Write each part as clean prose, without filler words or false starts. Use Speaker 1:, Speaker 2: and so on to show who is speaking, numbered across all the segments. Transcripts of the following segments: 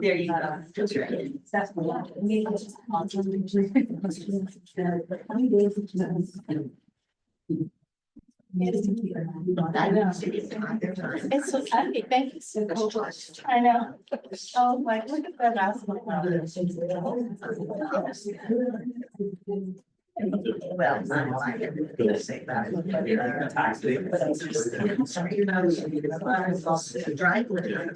Speaker 1: There you go. That's I know. It's so funny. Thank you so much. I know. Oh, like, look at that. Well, not like I'm gonna say that. Dry glitter.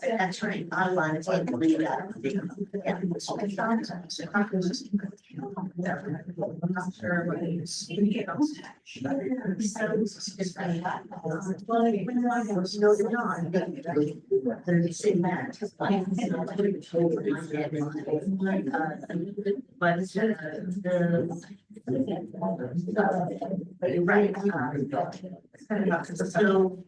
Speaker 1: That's right. Not a lot of people read that. Right. So.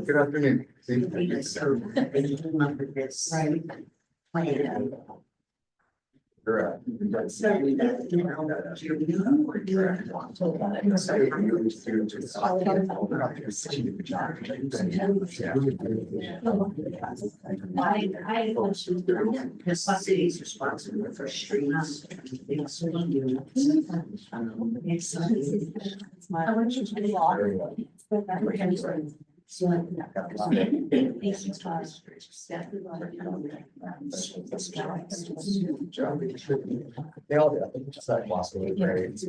Speaker 2: Good afternoon. Correct.
Speaker 1: The city is responsible for streets.
Speaker 2: They all do. I think just like lost really great.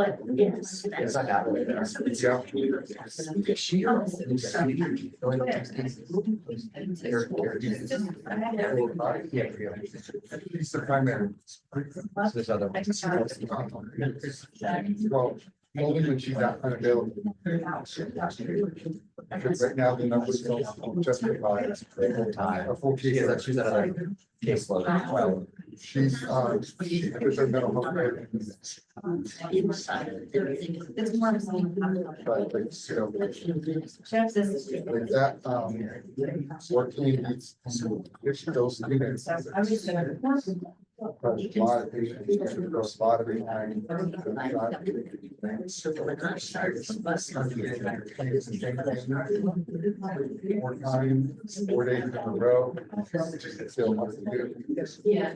Speaker 1: But yes,
Speaker 2: Yes, I have it. He's the primary. There's other ones. Well, only when she's not unavailable. Because right now the numbers don't justify full time, a full case. She's another caseload. Well, she's there's a mental health.
Speaker 1: it's more of
Speaker 2: But like, you know, like that, working needs, if those units. But a lot of patients, there's a lot of behind. More time, 4 days in a row. It's still hard to do.
Speaker 1: Yeah.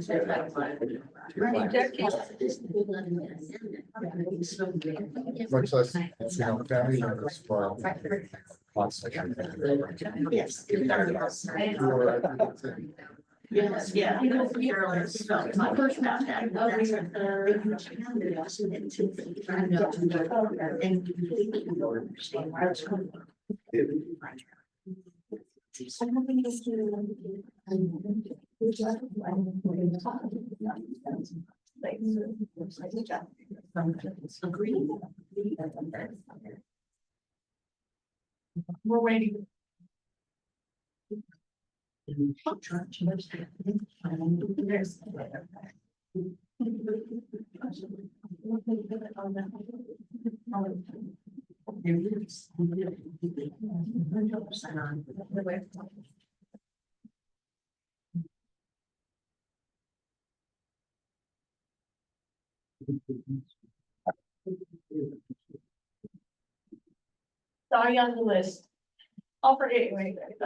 Speaker 2: Much less, you know, family members for. Lots of.
Speaker 1: Yes. Yes, yeah. My first about that. We're waiting. Sorry on the list. I'll forget you anyway.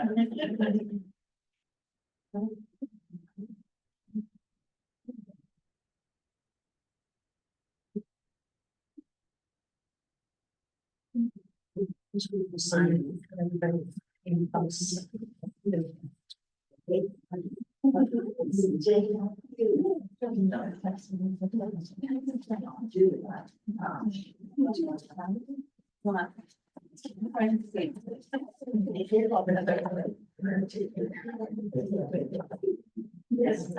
Speaker 1: Yes.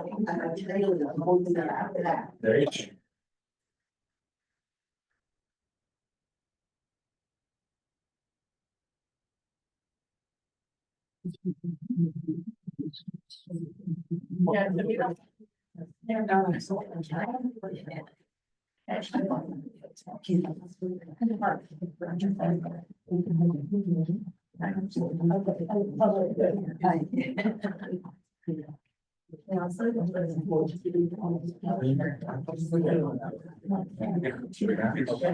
Speaker 3: There you
Speaker 1: Yeah, so we don't. They're not.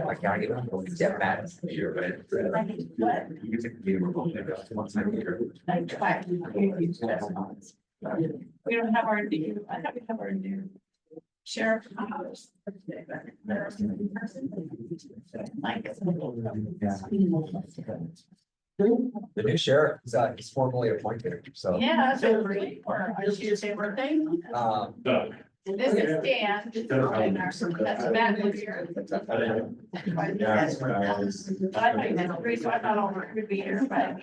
Speaker 3: I can't get on, but step back here, but. You can take the game remote, maybe once I get here.
Speaker 1: We don't have our new, I thought we have our new sheriff.
Speaker 3: The new sheriff is formally appointed, so.
Speaker 1: Yeah, so really, or I should say birthday. This is Dan. That's Matt lives here. But I thought you meant three, so I thought all would be here, but.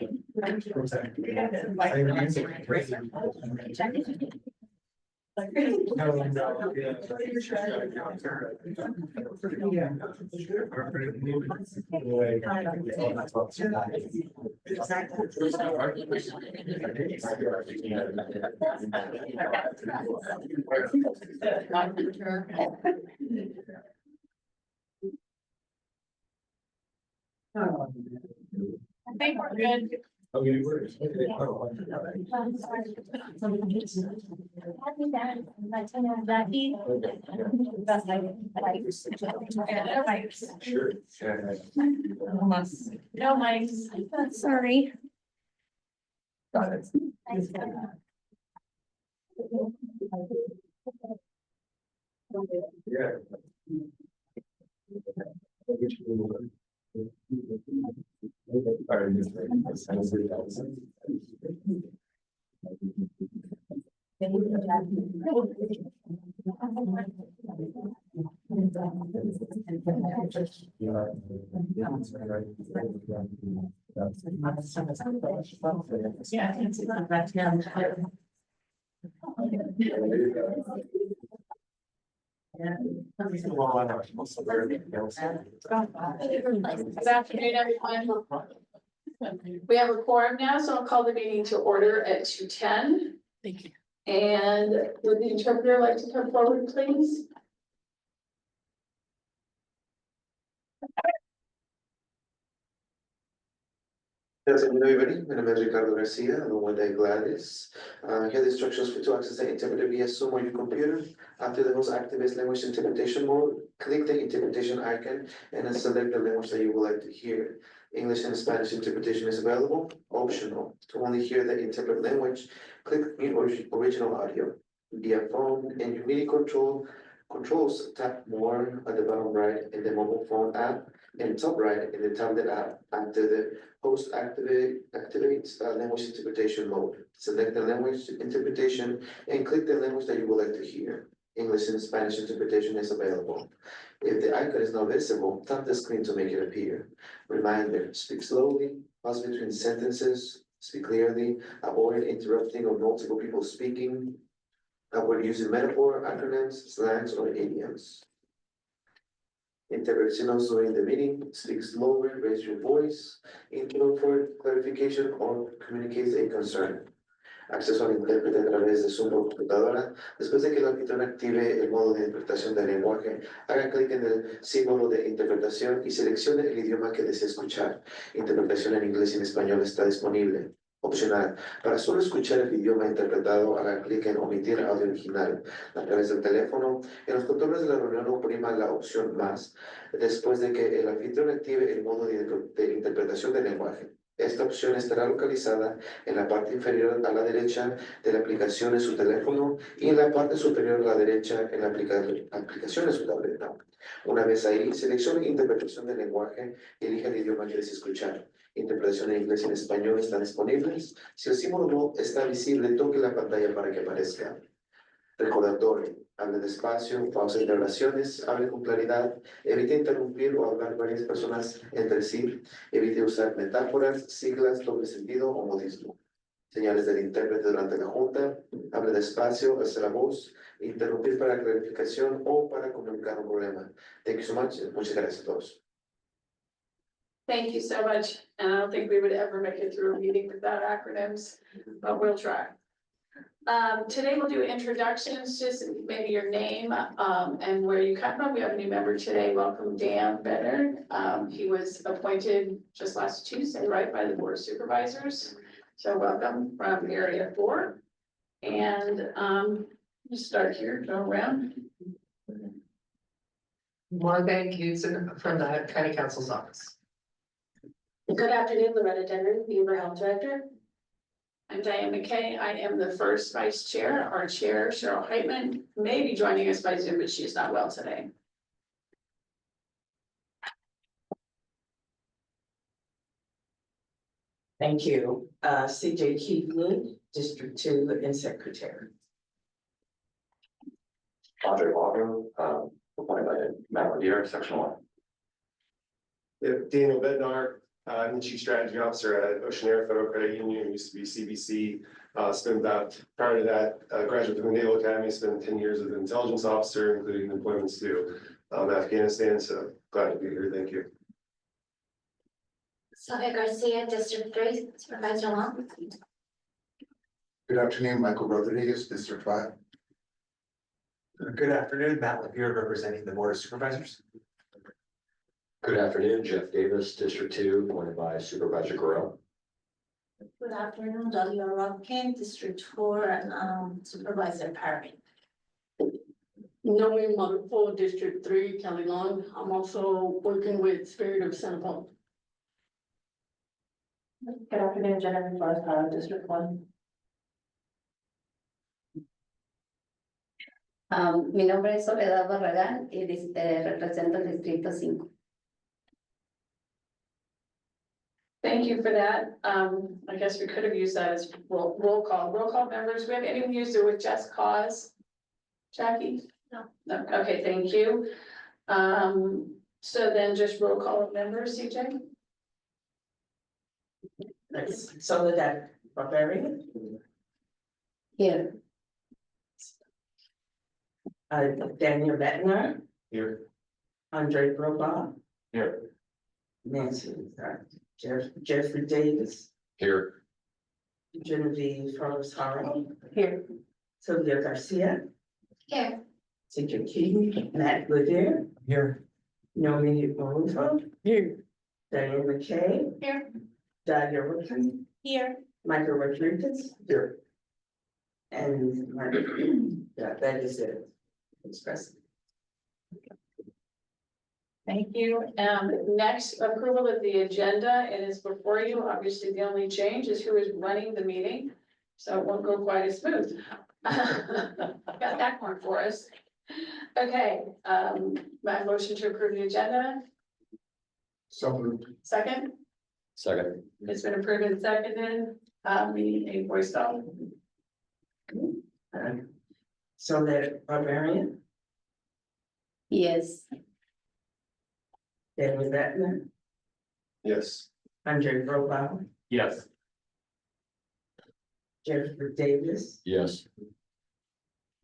Speaker 1: I think we're good.
Speaker 3: Sure.
Speaker 1: No mics. Sorry.
Speaker 3: Got it. Yeah.
Speaker 1: Yeah. Good afternoon, everyone. We have a quorum now, so I'll call the meeting to order at 2:10.
Speaker 4: Thank you.
Speaker 1: And would the interpreter like to come forward, please?
Speaker 5: Good afternoon, everybody. My name is Ricardo Garcia, along with Gladys. Here are the instructions for to access the interpreter via Zoom or your computer. After the most activist language interpretation mode, click the interpretation icon and then select the language that you would like to hear. English and Spanish interpretation is available, optional. To only hear the interpret language, click mute original audio. Via phone and your MIDI controls, tap more at the bottom right in the mobile phone app and top right in the tablet app. After the host activates language interpretation mode. Select the language interpretation and click the language that you would like to hear. English and Spanish interpretation is available. If the icon is not visible, tap the screen to make it appear. Reminder, speak slowly, pause between sentences, speak clearly, avoid interrupting or multiple people speaking, avoid using metaphor, acronyms, slangs, or idioms. Interpretation also in the meeting, speak slower, raise your voice, interrupt for clarification or communicates a concern. acceso al intérprete a través de Zoom o computadora. Después de que el anfitrión active el modo de interpretación del lenguaje, haga clic en el símbolo de interpretación y seleccione el idioma que desea escuchar. Interpretación en inglés y en español está disponible. Opcional. Para solo escuchar el idioma interpretado, haga clic en omitir audio original. A través del teléfono, en los controles de la reunión oprima la opción más, después de que el anfitrión active el modo de interpretación del lenguaje. Esta opción estará localizada en la parte inferior a la derecha de la aplicación en su teléfono y en la parte superior a la derecha en la aplicación de su tableta. Una vez ahí, seleccione interpretación del lenguaje y elija el idioma que desea escuchar. Interpretación en inglés y en español están disponibles. Si el símbolo no está visible, toque la pantalla para que aparezca. Recordatorio: hable despacio, pausa entre oraciones, hable con claridad, evite interrumpir o hablar varias personas entre sí, evite usar metáforas, siglas, doble sentido o modismo. Señales del intérprete durante la junta: hable despacio, alza la voz, interrumpir para clarificación o para comunicar un problema. Thank you so much. Muchas gracias a todos.
Speaker 1: Thank you so much. And I don't think we would ever make it through a meeting without acronyms, but we'll try. Today we'll do introductions, just maybe your name, and where you come from. We have a new member today. Welcome, Dan Benner. He was appointed just last Tuesday, right, by the Board of Supervisors. So welcome from Area 4. And, you start here, go around.
Speaker 4: Morgan Houston from the County Council's office.
Speaker 6: Good afternoon, Loretta Denner, Beaver Health Director.
Speaker 1: I'm Diane McKay. I am the first vice chair. Our chair, Cheryl Heitman, may be joining us by Zoom, but she's not well today.
Speaker 7: Thank you. CJ Keatley, District 2 and Secretary.
Speaker 3: Andre Walker, appointed by Matt Revere, Section 1.
Speaker 8: Daniel Bednar, I'm the Chief Strategy Officer at Ocean Air Federal Credit Union, used to be CBC. Spent about, prior to that, graduate from the Naval Academy, spent 10 years as an intelligence officer, including deployments to Afghanistan. So glad to be here. Thank you.
Speaker 6: Sylvia Garcia, District 3, Supervisor Long.
Speaker 2: Good afternoon, Michael Rodriguez, District 5.
Speaker 3: Good afternoon, Matt Revere, representing the Board of Supervisors.
Speaker 9: Good afternoon, Jeff Davis, District 2, appointed by Supervisor Guerrero.
Speaker 6: Good afternoon, Dalia Rodkin, District 4, and Supervisor Perry.
Speaker 10: Knowing Motherful District 3, Kelly Long. I'm also working with Spirit of Santa Paula.
Speaker 6: Good afternoon, Jennifer Flores, District 1.
Speaker 11: Mi nombre es Soledad Barragán y represento el Distrito 5.
Speaker 1: Thank you for that. I guess we could have used that as roll call members. We have anyone used it with just cause? Jackie?
Speaker 6: No.
Speaker 1: No, okay, thank you. So then just roll call members, CJ?
Speaker 7: Soledad Barbarian,
Speaker 11: Here.
Speaker 7: Daniel Bettner,
Speaker 8: Here.
Speaker 7: Andre Brobaugh,
Speaker 3: Here.
Speaker 7: Nancy, Jeffrey Davis,
Speaker 9: Here.
Speaker 7: Genevieve Flores Haro,
Speaker 11: Here.
Speaker 7: Sylvia Garcia,
Speaker 6: Here.
Speaker 7: CJ Keatley, Matt Revere,
Speaker 3: Here.
Speaker 7: Nomi Marufo,
Speaker 10: Here.
Speaker 7: Diane McKay,
Speaker 6: Here.
Speaker 7: Dalia Wilson,
Speaker 6: Here.
Speaker 7: Michael Rodriguez,
Speaker 3: Here.
Speaker 7: and that is it. Express.
Speaker 1: Thank you. Next, approval of the agenda. It is before you. Obviously, the only change is who is running the meeting. So it won't go quite as smooth. Got that one for us. Okay, my motion to approve the agenda.
Speaker 2: So moved.
Speaker 1: Second,
Speaker 9: Second.
Speaker 1: it's been approved and seconded. We need a voice vote.
Speaker 7: Soledad Barbarian,
Speaker 11: Yes.
Speaker 7: Daniel Bettner,
Speaker 8: Yes.
Speaker 7: Andre Brobaugh,
Speaker 3: Yes.
Speaker 7: Jeffrey Davis,
Speaker 9: Yes.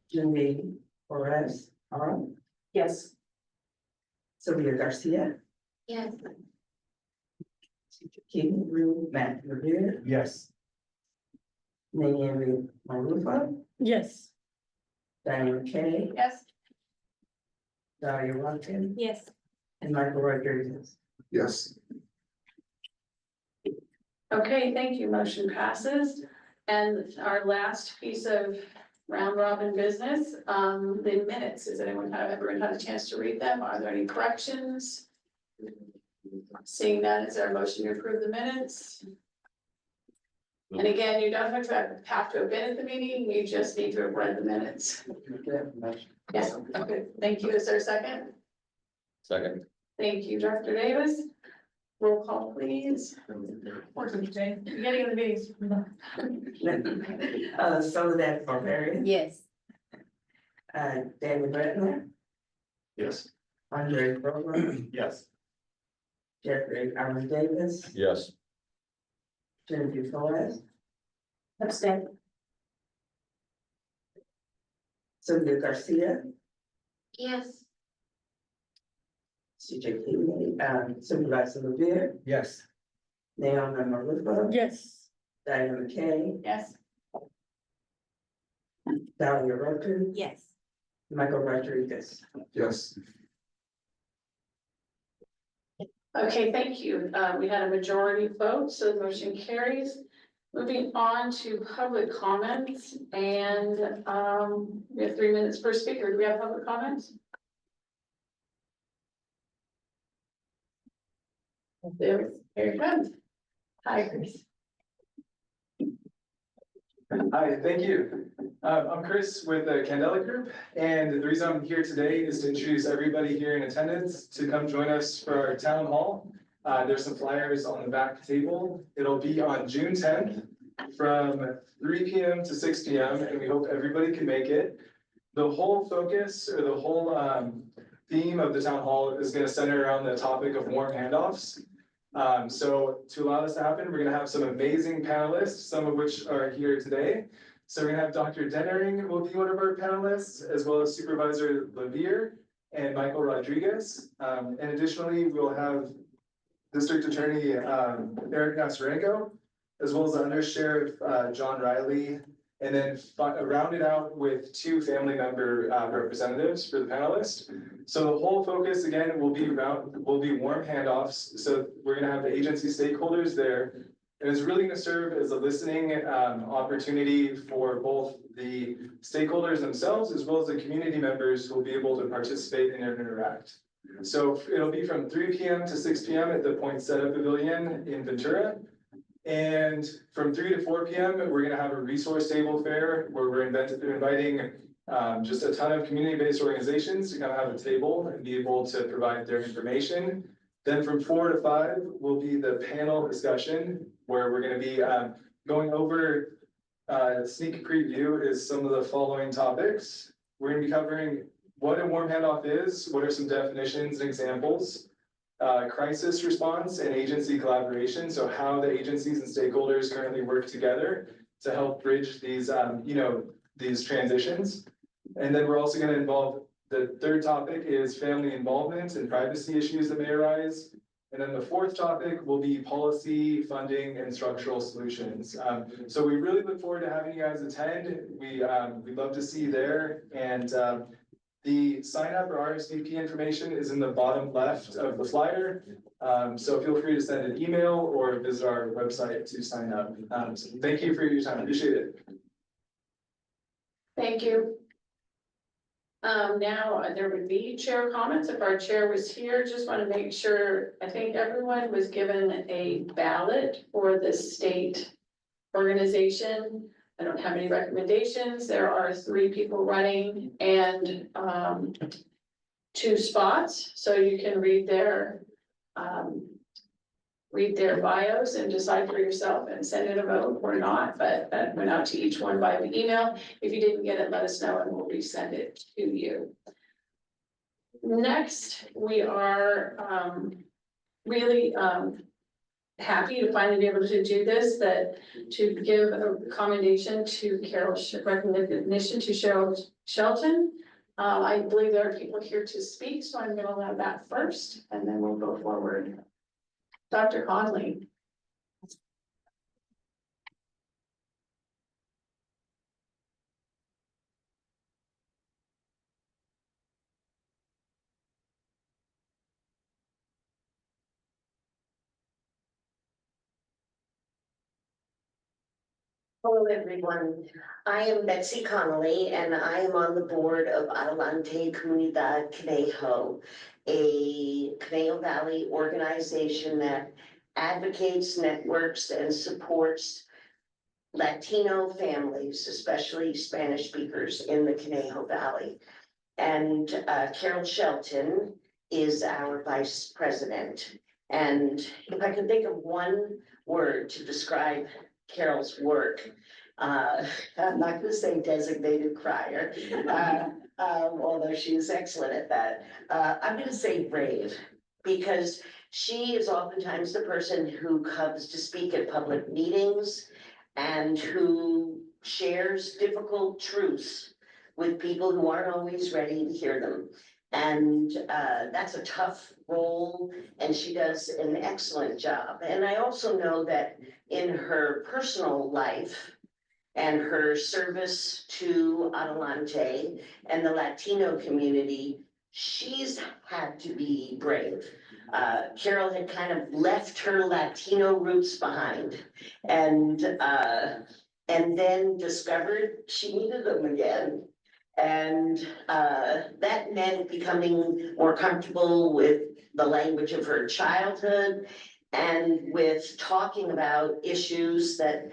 Speaker 7: Genevieve Flores Haro,
Speaker 1: Yes.
Speaker 7: Sylvia Garcia,
Speaker 6: Yes.
Speaker 7: Keaton Rue, Matt Revere,
Speaker 3: Yes.
Speaker 7: Naomi Malufa,
Speaker 10: Yes.
Speaker 7: Diane Kay,
Speaker 1: Yes.
Speaker 7: Dahlia Rodkin,
Speaker 11: Yes.
Speaker 7: and Michael Rodriguez.
Speaker 2: Yes.
Speaker 1: Okay, thank you. Motion passes. And our last piece of round robin business, the minutes. Has everyone had a chance to read them? Are there any corrections? Seeing none, is there a motion to approve the minutes? And again, you don't have to have been at the meeting, you just need to have read the minutes. Yes, okay, thank you. Is there a second?
Speaker 9: Second.
Speaker 1: Thank you, Dr. Davis. Roll call, please. Beginning of the meetings.
Speaker 7: Soledad Barbarian,
Speaker 11: Yes.
Speaker 7: Danny Bretler,
Speaker 8: Yes.
Speaker 7: Andre Provo,
Speaker 8: Yes.
Speaker 7: Jeffrey Allen Davis,
Speaker 9: Yes.
Speaker 7: Genevieve Torres,
Speaker 11: Abstain.
Speaker 7: Sylvia Garcia,
Speaker 11: Yes.
Speaker 7: CJ Keeney, Supervisor Revere,
Speaker 2: Yes.
Speaker 7: Naomi Malufa,
Speaker 10: Yes.
Speaker 7: Diana McKay,
Speaker 1: Yes.
Speaker 7: Dahlia Rodkin,
Speaker 11: Yes.
Speaker 7: Michael Rodriguez.
Speaker 2: Yes.
Speaker 1: Okay, thank you. We had a majority vote, so the motion carries. Moving on to public comments, and we have 3 minutes per speaker. Do we have public comments? There it comes. Hi, Chris.
Speaker 12: Hi, thank you. I'm Chris with the Candela Group, and the reason I'm here today is to introduce everybody here in attendance to come join us for our town hall. There's some flyers on the back table. It'll be on June 10th from 3 p.m. to 6 p.m. and we hope everybody can make it. The whole focus or the whole theme of the town hall is going to center around the topic of warm handoffs. So to allow this to happen, we're gonna have some amazing panelists, some of which are here today. So we're gonna have Dr. Dennering will be one of our panelists, as well as Supervisor Levere and Michael Rodriguez. And additionally, we'll have District Attorney Eric Nasarenko, as well as Under Sheriff John Riley, and then round it out with 2 family member representatives for the panelists. So the whole focus again will be warm handoffs. So we're gonna have the agency stakeholders there. And it's really gonna serve as a listening opportunity for both the stakeholders themselves, as well as the community members who will be able to participate and interact. So it'll be from 3 p.m. to 6 p.m. at the Poinsettia Pavilion in Ventura. And from 3 to 4 p.m., we're gonna have a resource table fair where we're inviting just a ton of community-based organizations to kind of have a table and be able to provide their information. Then from 4 to 5 will be the panel discussion where we're gonna be going over sneak preview is some of the following topics. We're gonna be covering what a warm handoff is, what are some definitions and examples, crisis response and agency collaboration. So how the agencies and stakeholders currently work together to help bridge these, these transitions. And then we're also going to involve, the third topic is family involvement and privacy issues that may arise. And then the fourth topic will be policy, funding, and structural solutions. So we really look forward to having you guys attend. We'd love to see you there. And the sign up or RSVP information is in the bottom left of the flyer. So feel free to send an email or visit our website to sign up. So thank you for your time. Appreciate it.
Speaker 1: Thank you. Now there would be chair comments. If our chair was here, just want to make sure, I think everyone was given a ballot for the state organization. I don't have any recommendations. There are 3 people running and 2 spots, so you can read their bios and decide for yourself and send in a vote or not, but that went out to each one by email. If you didn't get it, let us know and we'll resend it to you. Next, we are really happy to finally be able to do this, to give a commendation to recognition to Cheryl Shelton. I believe there are people here to speak, so I'm gonna allow that first and then we'll go forward. Dr. Conley.
Speaker 13: Hello, everyone. I am Betsy Connolly, and I am on the board of Adelante Comunidad Conejo, a Conejo Valley organization that advocates, networks, and supports Latino families, especially Spanish speakers in the Conejo Valley. And Carol Shelton is our vice president. And if I could think of one word to describe Carol's work, I'm not gonna say designated crier, although she is excellent at that. I'm gonna say brave, because she is oftentimes the person who comes to speak at public meetings and who shares difficult truths with people who aren't always ready to hear them. And that's a tough role, and she does an excellent job. And I also know that in her personal life and her service to Adelante and the Latino community, she's had to be brave. Carol had kind of left her Latino roots behind and then discovered she needed them again. And that meant becoming more comfortable with the language of her childhood and with talking about issues that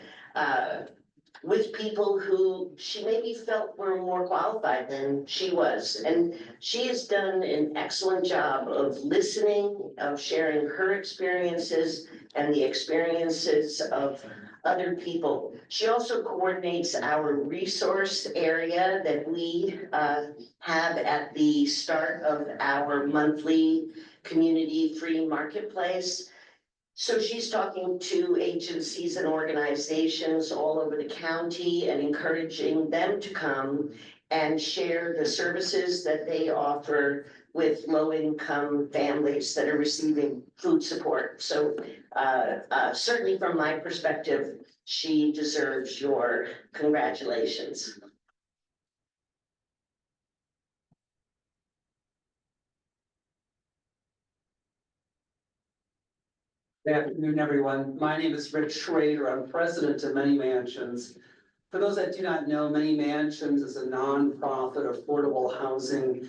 Speaker 13: with people who she maybe felt were more qualified than she was. And she has done an excellent job of listening, of sharing her experiences and the experiences of other people. She also coordinates our resource area that we have at the start of our monthly community free marketplace. So she's talking to agencies and organizations all over the county and encouraging them to come and share the services that they offer with low-income families that are receiving food support. So certainly from my perspective, she deserves your congratulations.
Speaker 14: Good afternoon, everyone. My name is Rich Schrader. I'm president of Many Mansions. For those that do not know, Many Mansions is a nonprofit affordable housing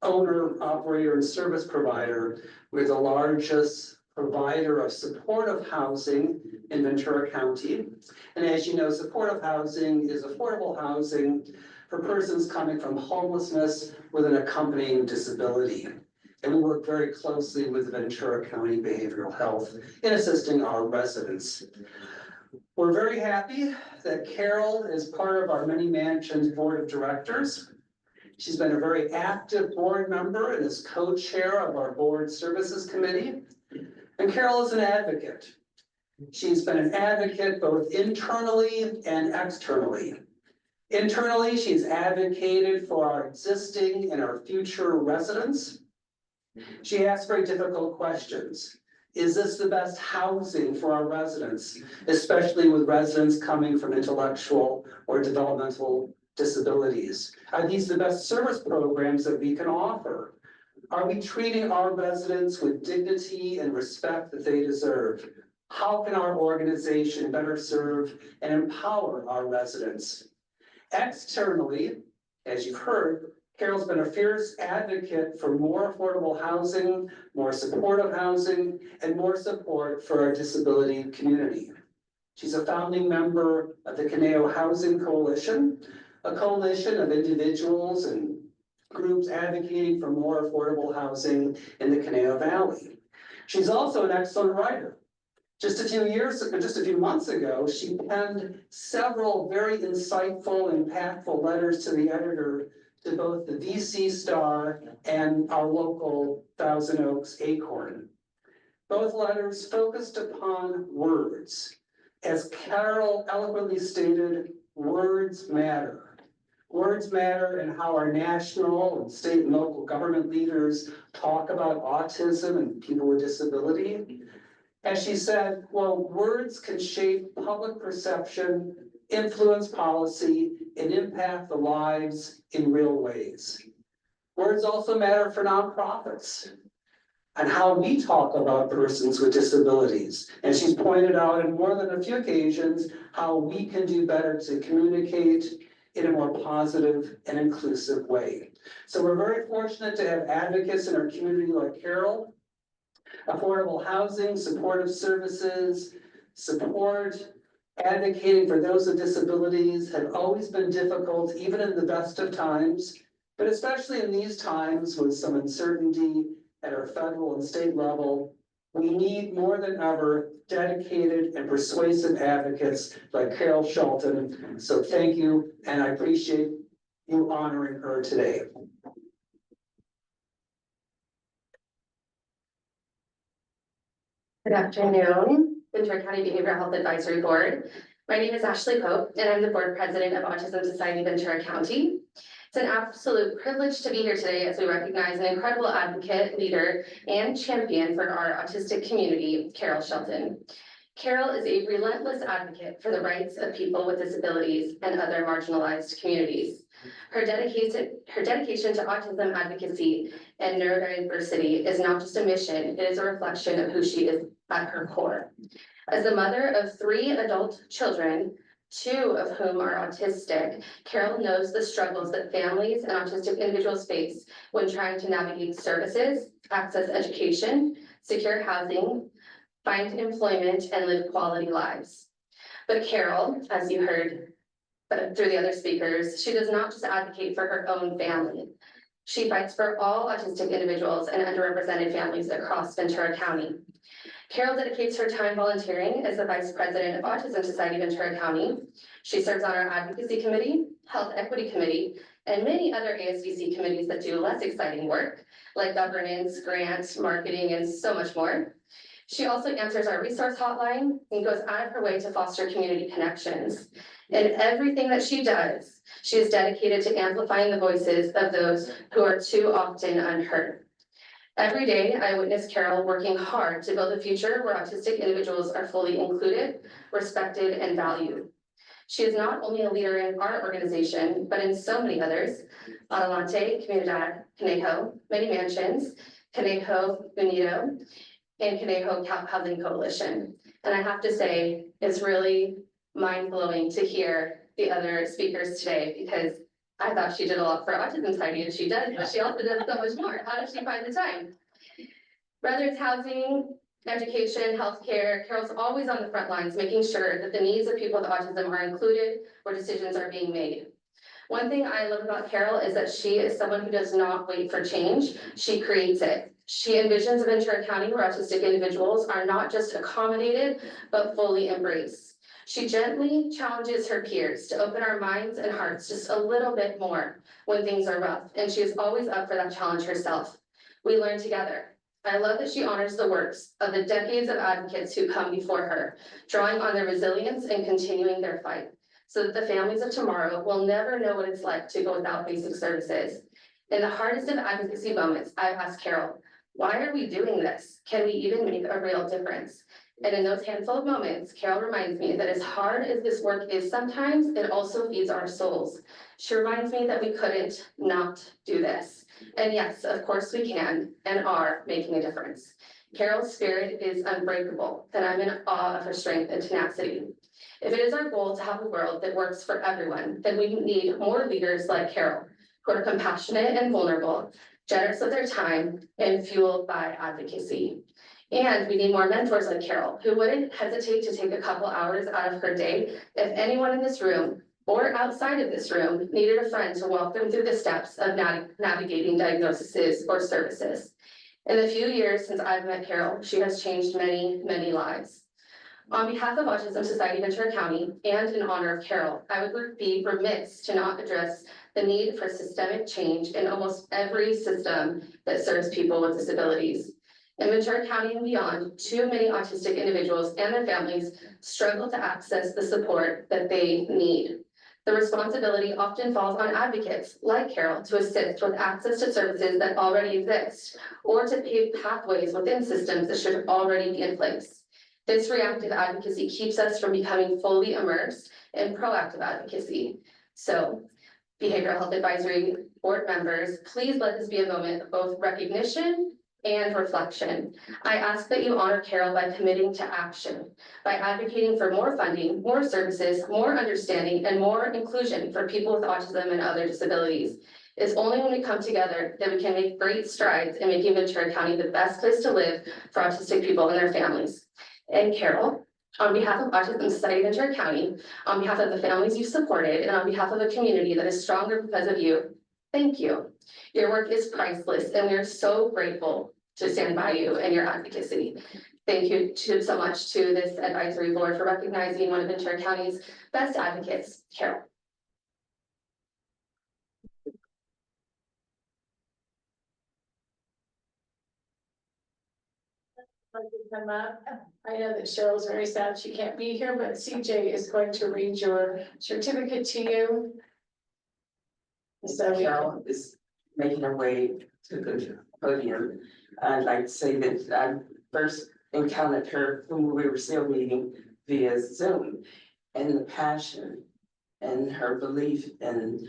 Speaker 14: owner, operator, and service provider. We're the largest provider of supportive housing in Ventura County. And as you know, supportive housing is affordable housing for persons coming from homelessness with an accompanying disability. And we work very closely with Ventura County Behavioral Health in assisting our residents. We're very happy that Carol is part of our Many Mansions Board of Directors. She's been a very active board member and is co-chair of our Board Services Committee. And Carol is an advocate. She's been an advocate both internally and externally. Internally, she's advocated for our existing and our future residents. She asks very difficult questions. Is this the best housing for our residents, especially with residents coming from intellectual or developmental disabilities? Are these the best service programs that we can offer? Are we treating our residents with dignity and respect that they deserve? How can our organization better serve and empower our residents? Externally, as you've heard, Carol's been a fierce advocate for more affordable housing, more supportive housing, and more support for our disability community. She's a founding member of the Conejo Housing Coalition, a coalition of individuals and groups advocating for more affordable housing in the Conejo Valley. She's also an excellent writer. Just a few months ago, she penned several very insightful, impactful letters to the editor to both the VC Star and our local Thousand Oaks Acorn. Both letters focused upon words. As Carol eloquently stated, words matter. Words matter in how our national and state and local government leaders talk about autism and people with disability. As she said, well, words can shape public perception, influence policy, and impact the lives in real ways. Words also matter for nonprofits. on how we talk about persons with disabilities. And she's pointed out on more than a few occasions how we can do better to communicate in a more positive and inclusive way. So we're very fortunate to have advocates in our community like Carol. Affordable housing, supportive services, support, advocating for those with disabilities have always been difficult, even in the best of times. But especially in these times with some uncertainty at our federal and state level, we need more than ever dedicated and persuasive advocates like Carol Shelton. So thank you, and I appreciate you honoring her today.
Speaker 15: Good afternoon, Ventura County Behavioral Health Advisory Board. My name is Ashley Pope, and I'm the board president of Autism Society Ventura County. It's an absolute privilege to be here today as we recognize an incredible advocate, leader, and champion for our autistic community, Carol Shelton. Carol is a relentless advocate for the rights of people with disabilities and other marginalized communities. Her dedication to autism advocacy and neurodiversity is not just a mission, it is a reflection of who she is at her core. As the mother of 3 adult children, 2 of whom are autistic, Carol knows the struggles that families and autistic individuals face when trying to navigate services, access education, secure housing, find employment, and live quality lives. But Carol, as you heard through the other speakers, she does not just advocate for her own family. She fights for all autistic individuals and underrepresented families across Ventura County. Carol dedicates her time volunteering as the Vice President of Autism Society Ventura County. She serves on our Advocacy Committee, Health Equity Committee, and many other ASVC committees that do less exciting work, like governance, grants, marketing, and so much more. She also answers our resource hotline and goes out of her way to foster community connections. In everything that she does, she is dedicated to amplifying the voices of those who are too often unheard. Every day, I witness Carol working hard to build a future where autistic individuals are fully included, respected, and valued. She is not only a leader in our organization, but in so many others: Adelante, Comunidad, Conejo, Many Mansions, Conejo Unido, and Conejo Housing Coalition. And I have to say, it's really mind-blowing to hear the other speakers today, because I thought she did a lot for Autism Society, and she does, but she also does so much more. How does she find the time? Whether it's housing, education, healthcare, Carol's always on the front lines, making sure that the needs of people with autism are included where decisions are being made. One thing I love about Carol is that she is someone who does not wait for change, she creates it. She envisions a Ventura County where autistic individuals are not just accommodated, but fully embraced. She gently challenges her peers to open our minds and hearts just a little bit more when things are rough, and she is always up for that challenge herself. We learn together. I love that she honors the works of the decades of advocates who come before her, drawing on their resilience and continuing their fight, so that the families of tomorrow will never know what it's like to go without basic services. In the hardest of advocacy moments, I've asked Carol, why are we doing this? Can we even make a real difference? And in those handful of moments, Carol reminds me that as hard as this work is sometimes, it also feeds our souls. She reminds me that we couldn't not do this. And yes, of course we can and are making a difference. Carol's spirit is unbreakable, and I'm in awe of her strength and tenacity. If it is our goal to have a world that works for everyone, then we need more leaders like Carol, who are compassionate and vulnerable, generous with their time, and fueled by advocacy. And we need more mentors like Carol, who wouldn't hesitate to take a couple hours out of her day if anyone in this room or outside of this room needed a friend to walk them through the steps of navigating diagnoses or services. In the few years since I've met Carol, she has changed many, many lives. On behalf of Autism Society Ventura County and in honor of Carol, I would be remiss to not address the need for systemic change in almost every system that serves people with disabilities. In Ventura County and beyond, too many autistic individuals and their families struggle to access the support that they need. The responsibility often falls on advocates like Carol to assist with access to services that already exist, or to pave pathways within systems that should already be in place. This reactive advocacy keeps us from becoming fully immersed in proactive advocacy. So, Behavioral Health Advisory Board members, please let this be a moment of both recognition and reflection. I ask that you honor Carol by committing to action, by advocating for more funding, more services, more understanding, and more inclusion for people with autism and other disabilities. It's only when we come together that we can make great strides in making Ventura County the best place to live for autistic people and their families. And Carol, on behalf of Autism Society Ventura County, on behalf of the families you supported, and on behalf of a community that is stronger because of you, thank you. Your work is priceless, and we are so grateful to stand by you and your advocacy. Thank you so much to this advisory board for recognizing one of Ventura County's best advocates, Carol.
Speaker 1: Come up. I know that Cheryl's very sad she can't be here, but CJ is going to read your certificate to you.
Speaker 7: So Carol is making her way to the podium. I'd like to say that I first encountered her when we were still meeting via Zoom, and the passion and her belief in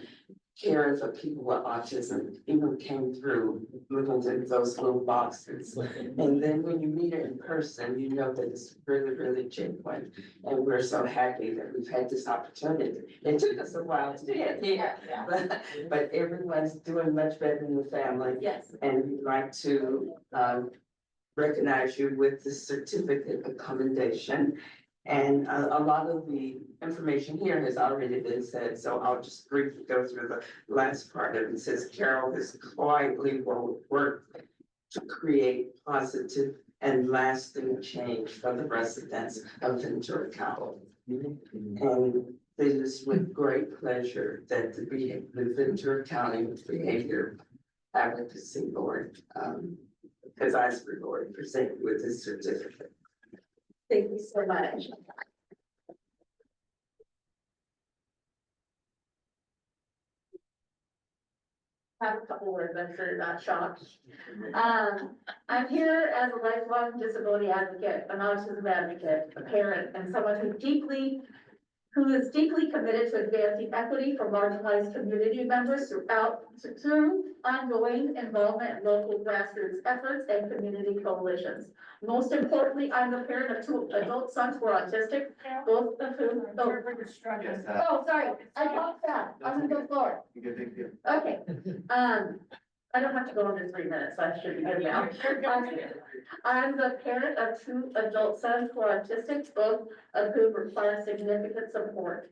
Speaker 7: caring for people with autism even came through moving to those little boxes. And then when you meet her in person, you know that it's really, really genuine. And we're so happy that we've had this opportunity. It took us a while to get here, but everyone's doing much better in the family.
Speaker 1: Yes.
Speaker 7: And we'd like to recognize you with the certificate of commendation. And a lot of the information here has already been said, so I'll just briefly go through the last part of it. It says, Carol has quietly worked to create positive and lasting change for the residents of Ventura County. And it is with great pleasure that the Ventura County Behavior Advocacy Board, Advisory Board, present with this certificate.
Speaker 1: Thank you so much. I have a couple words, I'm sure you're not shocked. I'm here as a lifelong disability advocate, an autism advocate, a parent, and someone who is deeply committed to advancing equity for marginalized community members through ongoing involvement in local grassroots efforts and community coalitions. Most importantly, I'm the parent of 2 adult sons who are autistic, both of whom. Oh, sorry, I talked fast. I'm gonna go forward. Okay, I don't have to go under 3 minutes, so I should be good now. I'm the parent of 2 adult sons who are autistic, both of whom require significant support.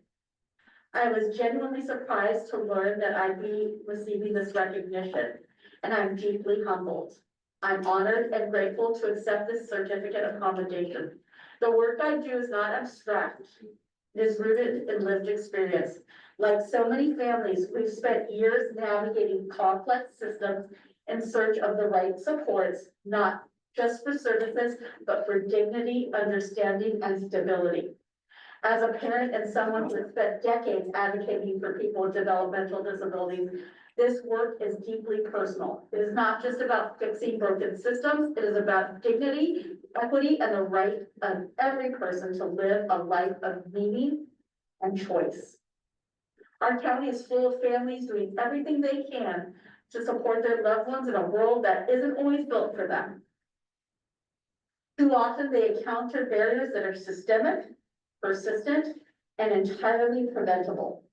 Speaker 1: I was genuinely surprised to learn that I'd be receiving this recognition, and I'm deeply humbled. I'm honored and grateful to accept this certificate of commendation. The work I do is not abstract. It is rooted in lived experience. Like so many families, we've spent years navigating complex systems in search of the right supports, not just for services, but for dignity, understanding, and stability. As a parent and someone who has spent decades advocating for people with developmental disabilities, this work is deeply personal. It is not just about fixing broken systems. It is about dignity, equity, and the right of every person to live a life of meaning and choice. Our county is full of families doing everything they can to support their loved ones in a world that isn't always built for them. Too often they encounter barriers that are systemic, persistent, and entirely preventable.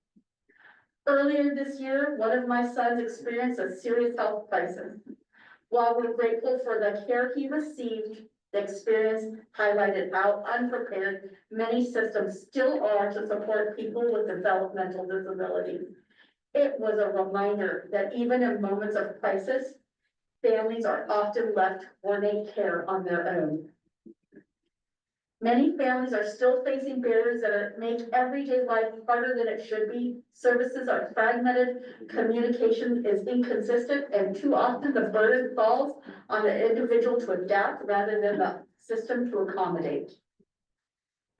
Speaker 1: Earlier this year, one of my sons experienced a serious health crisis. While we're grateful for the care he received, the experience highlighted how unprepared many systems still are to support people with developmental disabilities. It was a reminder that even in moments of crisis, families are often left to coordinate care on their own. Many families are still facing barriers that make everyday life harder than it should be. Services are fragmented, communication is inconsistent, and too often the burden falls on the individual to adapt rather than the system to accommodate.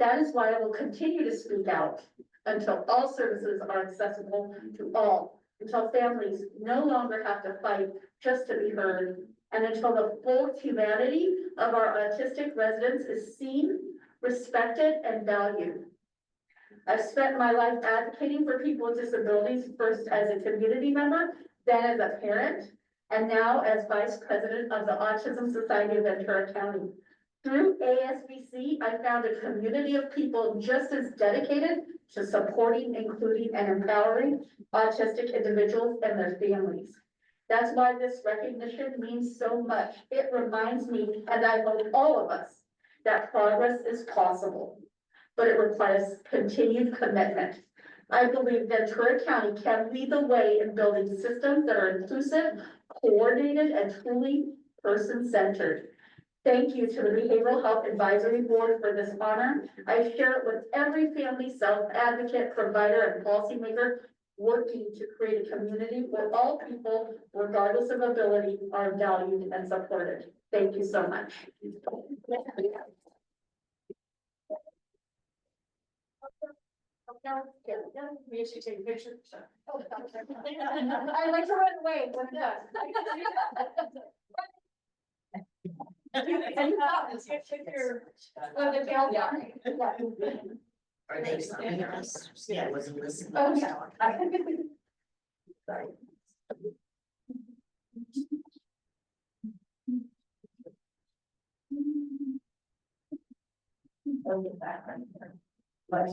Speaker 1: That is why I will continue to speak out until all services are accessible to all, until families no longer have to fight just to be heard, and until the full humanity of our autistic residents is seen, respected, and valued. I've spent my life advocating for people with disabilities, first as a community member, then as a parent,
Speaker 10: and now as Vice President of the Autism Society of Ventura County. Through ASBC, I found a community of people just as dedicated to supporting, including, and empowering autistic individuals and their families. That's why this recognition means so much. It reminds me, and I hope all of us, that progress is possible, but it requires continued commitment. I believe Ventura County can lead the way in building systems that are inclusive, coordinated, and truly person-centered. Thank you to the Behavioral Health Advisory Board for this honor. I share it with every family, self-advocate, provider, and policymaker working to create a community where all people, regardless of ability, are valued and supported. Thank you so much.
Speaker 1: We actually take a picture. I like to run away when it does. And you got this, you took your, well, the jail down.
Speaker 4: Are they signing us? Yeah, I wasn't listening.
Speaker 1: Oh, yeah.
Speaker 4: Sorry.
Speaker 1: Oh, get that right there. But-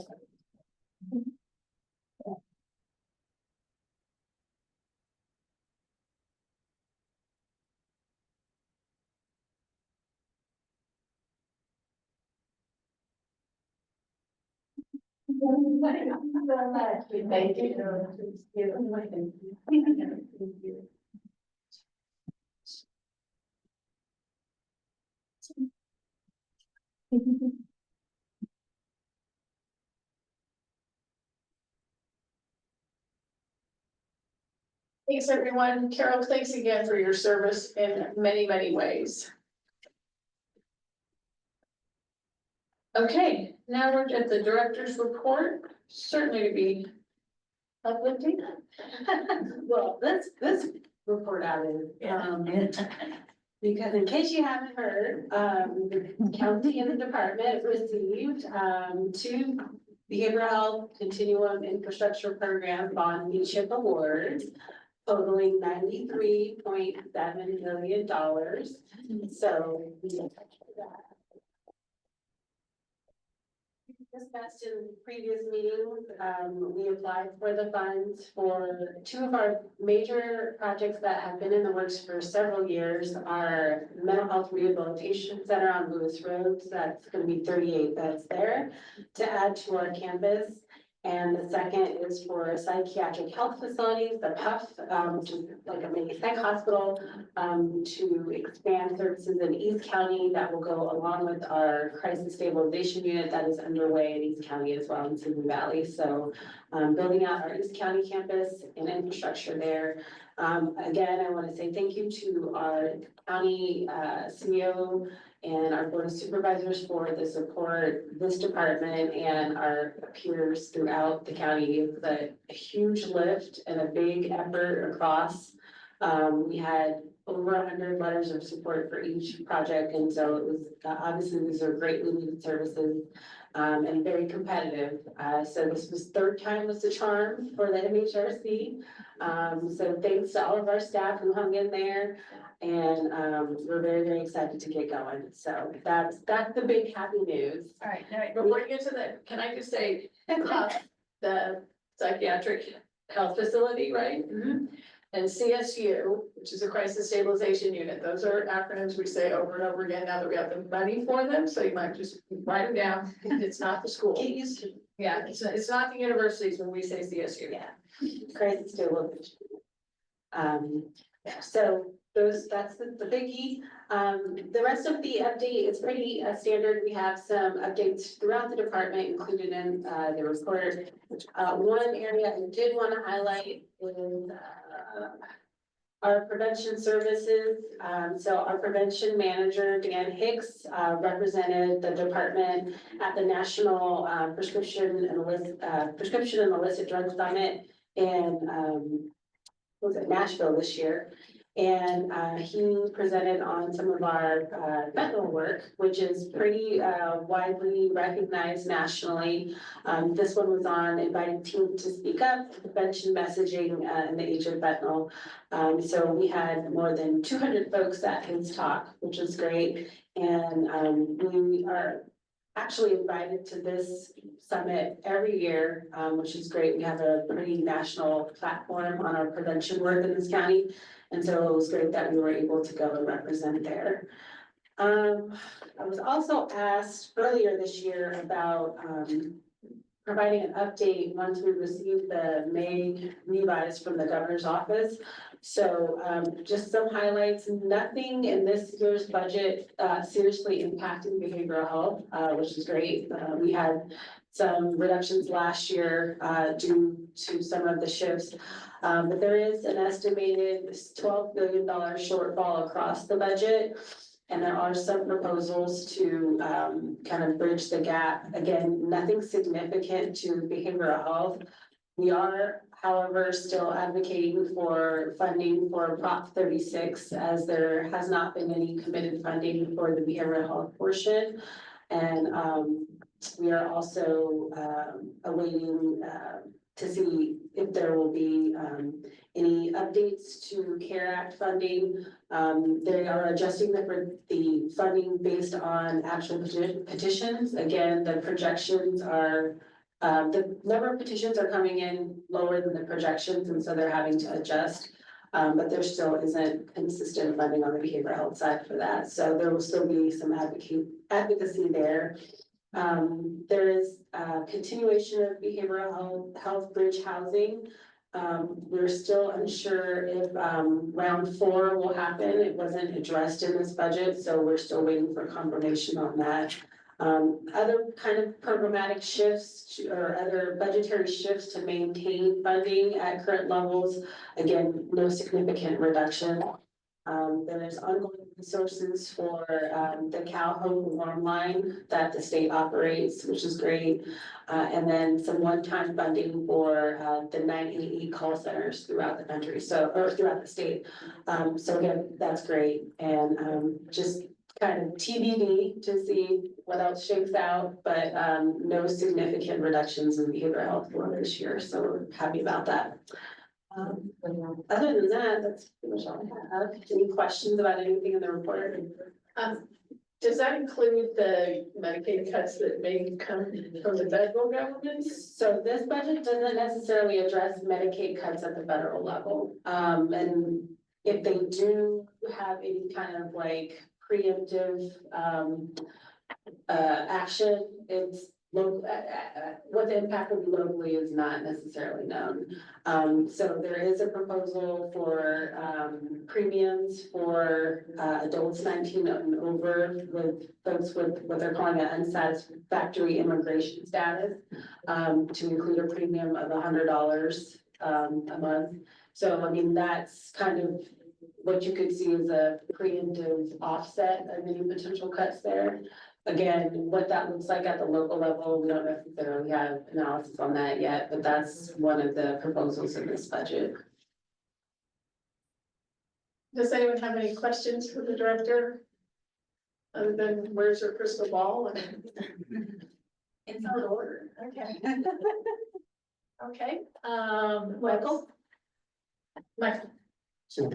Speaker 1: Thank you. Thanks, everyone. Carol, thanks again for your service in many, many ways. Okay, now we're at the director's report, certainly to be uplifting.
Speaker 16: Well, let's report out it. Because in case you haven't heard, the county and the department received, 2 behavioral health continuum infrastructure program bond leadership awards totaling $93.7 million. So we discussed in previous meetings, we applied for the funds for 2 of our major projects that have been in the works for several years. Our mental health rehabilitation center on Lewis Road, so that's going to be 38 beds there to add to our campus. And the second is for psychiatric health facilities, the PUF, which is like a mini psych hospital, to expand services in East County that will go along with our crisis stabilization unit that is underway in East County as well in Simi Valley. So building out our East County campus and infrastructure there. Again, I want to say thank you to our county CEO and our board of supervisors for the support, this department and our peers throughout the county. It's a huge lift and a big effort across. We had over 100 letters of support for each project. And so it was, obviously these are greatly needed services and very competitive. So this was 3rd time was the charm for the MHRC. So thanks to all of our staff who hung in there. And we're very, very excited to get going. So that's the big happy news.
Speaker 1: All right, before you get to that, can I just say, the psychiatric health facility, right? And CSU, which is a crisis stabilization unit, those are acronyms we say over and over again now that we have the money for them, so you might just write them down. It's not the school.
Speaker 16: Get used to it.
Speaker 1: Yeah, it's not the universities when we say CSU.
Speaker 16: Yeah, crisis stabilization. So that's the biggie. The rest of the update is pretty standard. We have some updates throughout the department included in the report. One area I did want to highlight is our prevention services. So our prevention manager, Dan Hicks, represented the department at the National Prescription and Illicit Drug Summit in was it Nashville this year. And he presented on some of our fentanyl work, which is pretty widely recognized nationally. This one was on inviting teens to speak up, prevention messaging in the age of fentanyl. So we had more than 200 folks at his talk, which was great. And we are actually invited to this summit every year, which is great. We have a pretty national platform on our prevention work in this county. And so it was great that we were able to go and represent there. I was also asked earlier this year about providing an update once we received the May revise from the governor's office. So just some highlights, nothing in this year's budget seriously impacting behavioral health, which is great. We had some reductions last year due to some of the shifts. But there is an estimated $12 billion shortfall across the budget. And there are some proposals to kind of bridge the gap. Again, nothing significant to behavioral health. We are, however, still advocating for funding for Prop 36, as there has not been any committed funding for the behavioral health portion. And we are also awaiting to see if there will be any updates to CARE Act funding. They are adjusting the funding based on actual petitions. Again, the projections are, the number of petitions are coming in lower than the projections, and so they're having to adjust. But there still isn't consistent funding on the behavioral health side for that. So there will still be some advocacy there. There is a continuation of behavioral health bridge housing. We're still unsure if round 4 will happen. It wasn't addressed in this budget, so we're still waiting for confirmation on that. Other kind of programmatic shifts or other budgetary shifts to maintain funding at current levels. Again, no significant reduction. There's ongoing resources for the Cal Home Warm Line that the state operates, which is great. And then some one-time funding for the 988 call centers throughout the country, or throughout the state. So again, that's great. And just kind of TBD to see what else shakes out, but no significant reductions in behavioral health for this year. So we're happy about that. Other than that, that's pretty much all I have. Any questions about anything in the report?
Speaker 1: Does that include the Medicaid cuts that may come from the federal government?
Speaker 16: So this budget doesn't necessarily address Medicaid cuts at the federal level. And if they do have any kind of like preemptive action, it's local, what the impact will be locally is not necessarily known. So there is a proposal for premiums for adults 19 and over, with folks with what they're calling an unsatisfactory immigration status, to include a premium of $100 a month. So I mean, that's kind of what you could see as a preemptive offset of any potential cuts there. Again, what that looks like at the local level, we don't necessarily have analysis on that yet, but that's one of the proposals in this budget.
Speaker 1: Does anyone have any questions for the director? Other than where's your crystal ball?
Speaker 16: It's out of order.
Speaker 1: Okay. Okay, Michael? Michael?
Speaker 2: So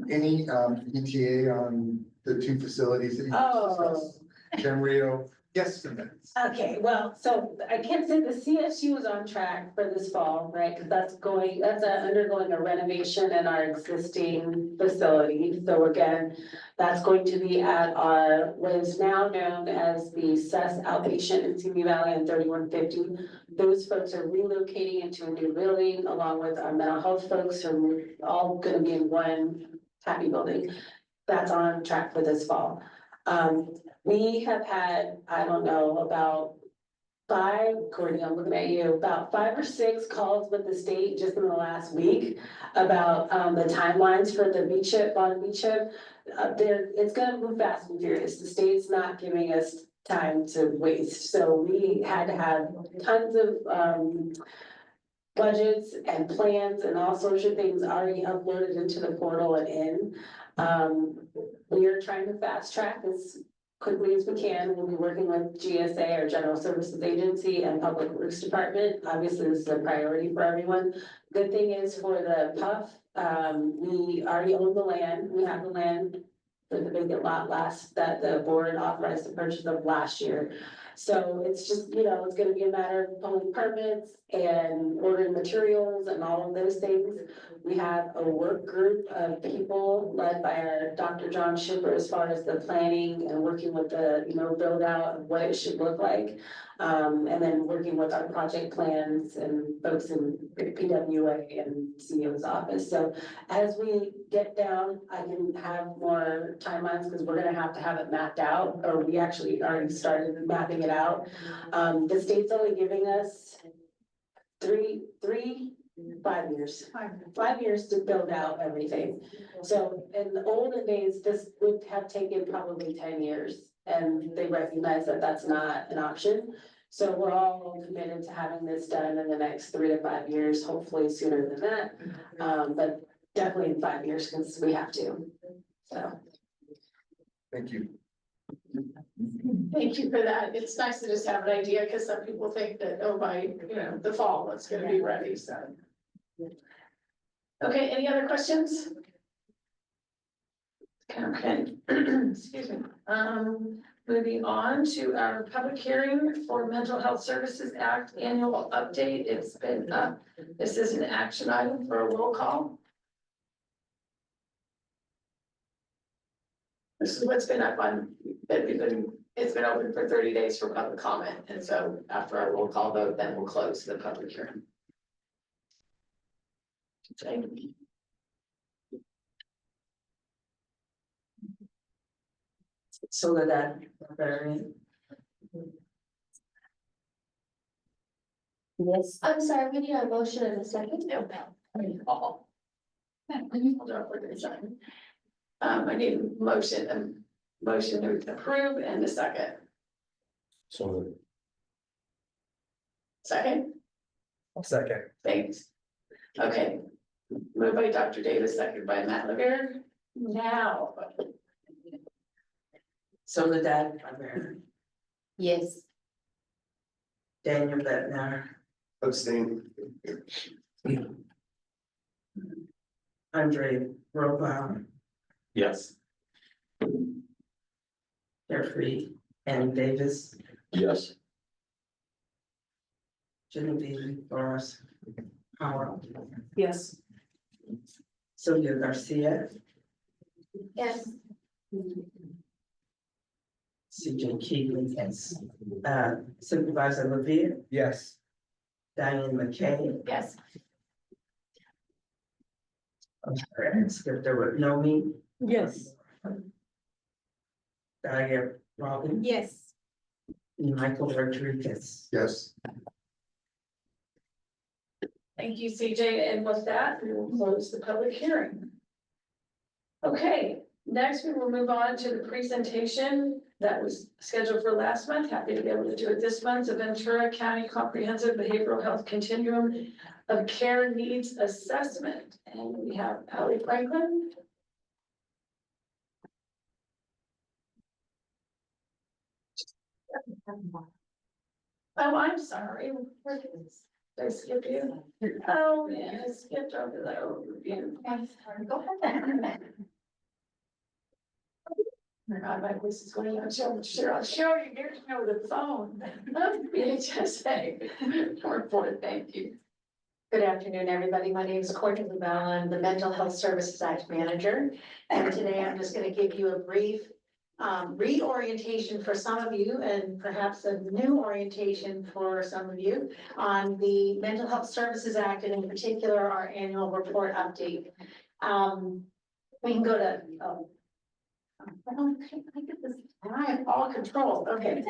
Speaker 2: any ETA on the 2 facilities that you discussed? Ken Rio, yes, minutes.
Speaker 16: Okay, well, so I can't say the CSU is on track for this fall, right? Because that's undergoing a renovation in our existing facility. So again, that's going to be at our, what is now known as the SES outpatient in Simi Valley and 3150. Those folks are relocating into a new building along with our mental health folks who are all going to be in one happy building. That's on track for this fall. We have had, I don't know, about 5, Courtney, I'm looking at you, about 5 or 6 calls with the state just in the last week about the timelines for the BHAB, bond BHAB. It's gonna move fast and furious. The state's not giving us time to waste. So we had to have tons of budgets and plans and all sorts of things already uploaded into the portal and in. We are trying to fast track as quickly as we can. We'll be working with GSA, our General Services Agency, and Public Works Department. Obviously, this is a priority for everyone. Good thing is for the PUF, we already own the land. We have the land for the vacant lot that the board authorized the purchase of last year. So it's just, it's gonna be a matter of pulling permits and ordering materials and all of those things. We have a work group of people led by our Dr. John Shipper as far as the planning and working with the, build out of what it should look like. And then working with our project plans and folks in PWA and CEO's office. So as we get down, I can have more timelines because we're gonna have it mapped out, or we actually already started mapping it out. The state's only giving us 5 years. 5 years to build out everything. So in the olden days, this would have taken probably 10 years. And they recognize that that's not an option. So we're all committed to having this done in the next 3 to 5 years, hopefully sooner than that. But definitely in 5 years, because we have to, so.
Speaker 2: Thank you.
Speaker 1: Thank you for that. It's nice to just have an idea, because some people think that, oh, by, the fall, it's gonna be ready, so. Okay, any other questions? Okay, excuse me. Moving on to our public hearing for Mental Health Services Act annual update. It's been, this is an action item for a roll call. This is what's been up on, it's been open for 30 days for public comment. And so after our roll call vote, then we'll close the public hearing. Okay.
Speaker 7: Soledad.
Speaker 11: Yes.
Speaker 15: I'm sorry, we need a motion in a second.
Speaker 1: Hold on for a second. I need a motion to approve and a second.
Speaker 9: So.
Speaker 1: Second,
Speaker 2: Second.
Speaker 1: thanks. Okay, moved by Dr. Davis, second by Matt Laguerre. Now.
Speaker 7: Soledad Rivera,
Speaker 11: Yes.
Speaker 7: Daniel Bettner,
Speaker 8: Abstain.
Speaker 7: Andre Robau,
Speaker 3: Yes.
Speaker 7: Jeffrey Annie Davis,
Speaker 9: Yes.
Speaker 7: Genevieve Doris Howard,
Speaker 1: Yes.
Speaker 7: Sylvia Garcia,
Speaker 15: Yes.
Speaker 7: CJ Keegan, yes. Supervisor Levere,
Speaker 2: Yes.
Speaker 7: Diane McKay.
Speaker 1: Yes.
Speaker 7: I'm sorry, I skipped over Nomi.
Speaker 16: Yes.
Speaker 7: Diane Robin.
Speaker 16: Yes.
Speaker 7: And Michael Rodriguez.
Speaker 2: Yes.
Speaker 1: Thank you, CJ, and with that, we will close the public hearing. Okay, next we will move on to the presentation that was scheduled for last month. Happy to be able to do it this month. The Ventura County Comprehensive Behavioral Health Continuum of Care Needs Assessment. And we have Allie Franklin. Oh, I'm sorry. Where did I skip you? Oh, yeah, I skipped over the overview. I'm sorry. Go ahead. God, my voice is going on. Sure, I'll show you. Here's me with the phone. BHSA. Report, thank you.
Speaker 10: Good afternoon, everybody. My name is Courtney LaBelle. I'm the Mental Health Services Act Manager. And today I'm just going to give you a brief reorientation for some of you and perhaps a new orientation for some of you on the Mental Health Services Act and in particular our annual report update. We can go to, I get this, I have all control, okay.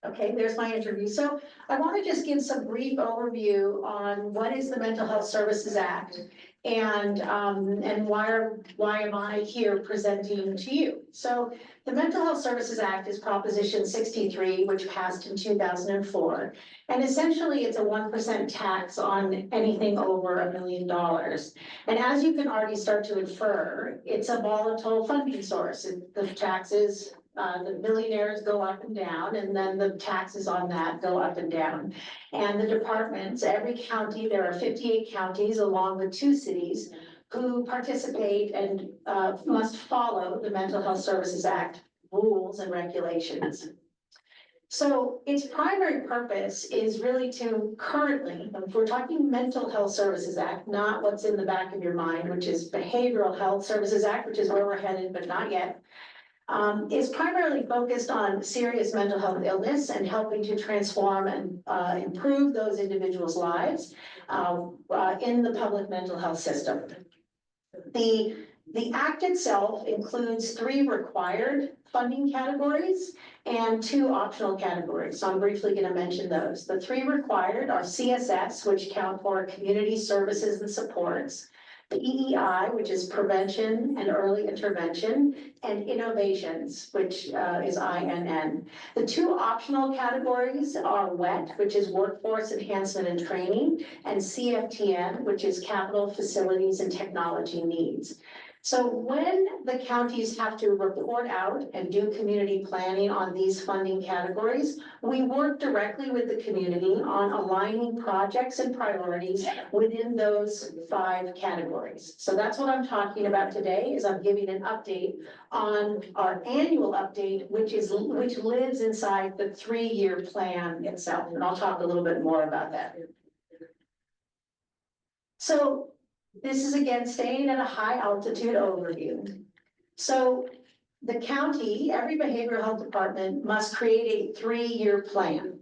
Speaker 10: Okay, there's my interview. So I want to just give some brief overview on what is the Mental Health Services Act And why am I here presenting to you? So the Mental Health Services Act is Proposition 63, which passed in 2004. And essentially, it's a 1% tax on anything over $1 million. And as you can already start to infer, it's a volatile funding source. The taxes, the millionaires go up and down, and then the taxes on that go up and down. And the departments, every county, there are 58 counties along with 2 cities who participate and must follow the Mental Health Services Act rules and regulations. So its primary purpose is really to currently, if we're talking Mental Health Services Act, not what's in the back of your mind, which is Behavioral Health Services Act, which is where we're headed, but not yet, is primarily focused on serious mental health illness and helping to transform and improve those individuals' lives in the public mental health system. The act itself includes 3 required funding categories and 2 optional categories. So I'm briefly going to mention those. The 3 required are CSS, which count for community services and supports, the EEI, which is prevention and early intervention, and innovations, which is INN. The 2 optional categories are WET, which is workforce enhancement and training, and CFTN, which is capital, facilities, and technology needs. So when the counties have to report out and do community planning on these funding categories, we work directly with the community on aligning projects and priorities within those 5 categories. So that's what I'm talking about today, is I'm giving an update on our annual update, which lives inside the 3-year plan itself. And I'll talk a little bit more about that. So this is again staying at a high altitude overview. So the county, every behavioral health department must create a 3-year plan.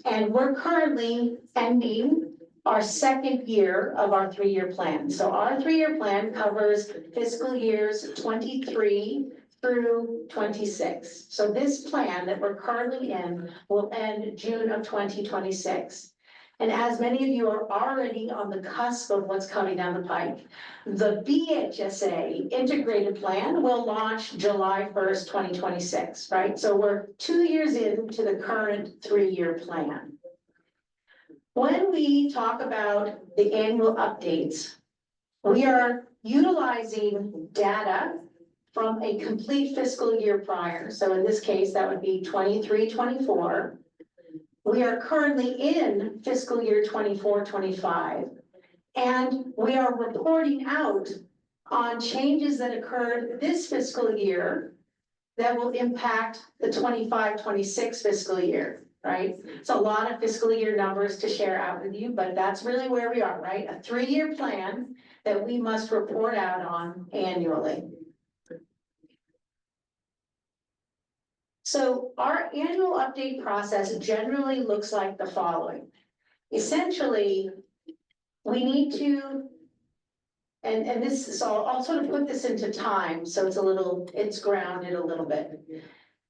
Speaker 10: And we're currently ending our 2nd year of our 3-year plan. So our 3-year plan covers fiscal years 23 through 26. So this plan that we're currently in will end June of 2026. And as many of you are already on the cusp of what's coming down the pike, the BHSA integrated plan will launch July 1st, 2026, right? So we're 2 years into the current 3-year plan. When we talk about the annual updates, we are utilizing data from a complete fiscal year prior. So in this case, that would be 23-24. We are currently in fiscal year 24-25, and we are reporting out on changes that occurred this fiscal year that will impact the 25-26 fiscal year, right? It's a lot of fiscal year numbers to share out with you, but that's really where we are, right? A 3-year plan that we must report out on annually. So our annual update process generally looks like the following. Essentially, we need to, and this, so I'll sort of put this into time, so it's grounded a little bit.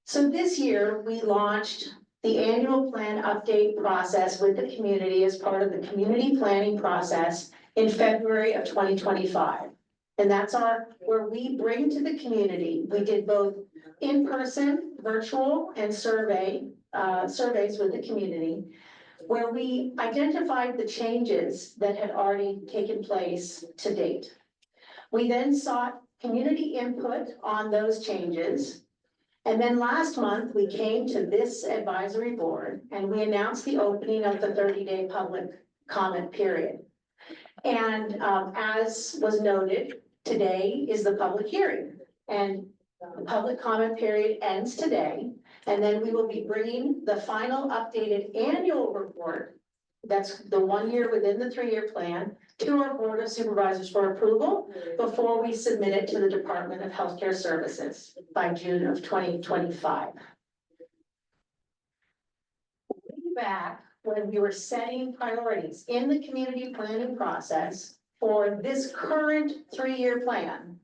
Speaker 10: So this year, we launched the annual plan update process with the community as part of the community planning process in February of 2025. And that's where we bring to the community, we did both in-person, virtual, and surveys with the community, where we identified the changes that had already taken place to date. We then sought community input on those changes. And then last month, we came to this advisory board and we announced the opening of the 30-day public comment period. And as was noted, today is the public hearing. And the public comment period ends today, and then we will be bringing the final updated annual report, that's the 1 year within the 3-year plan, to our Board of Supervisors for approval before we submit it to the Department of Healthcare Services by June of 2025. Way back when we were setting priorities in the community planning process for this current 3-year plan,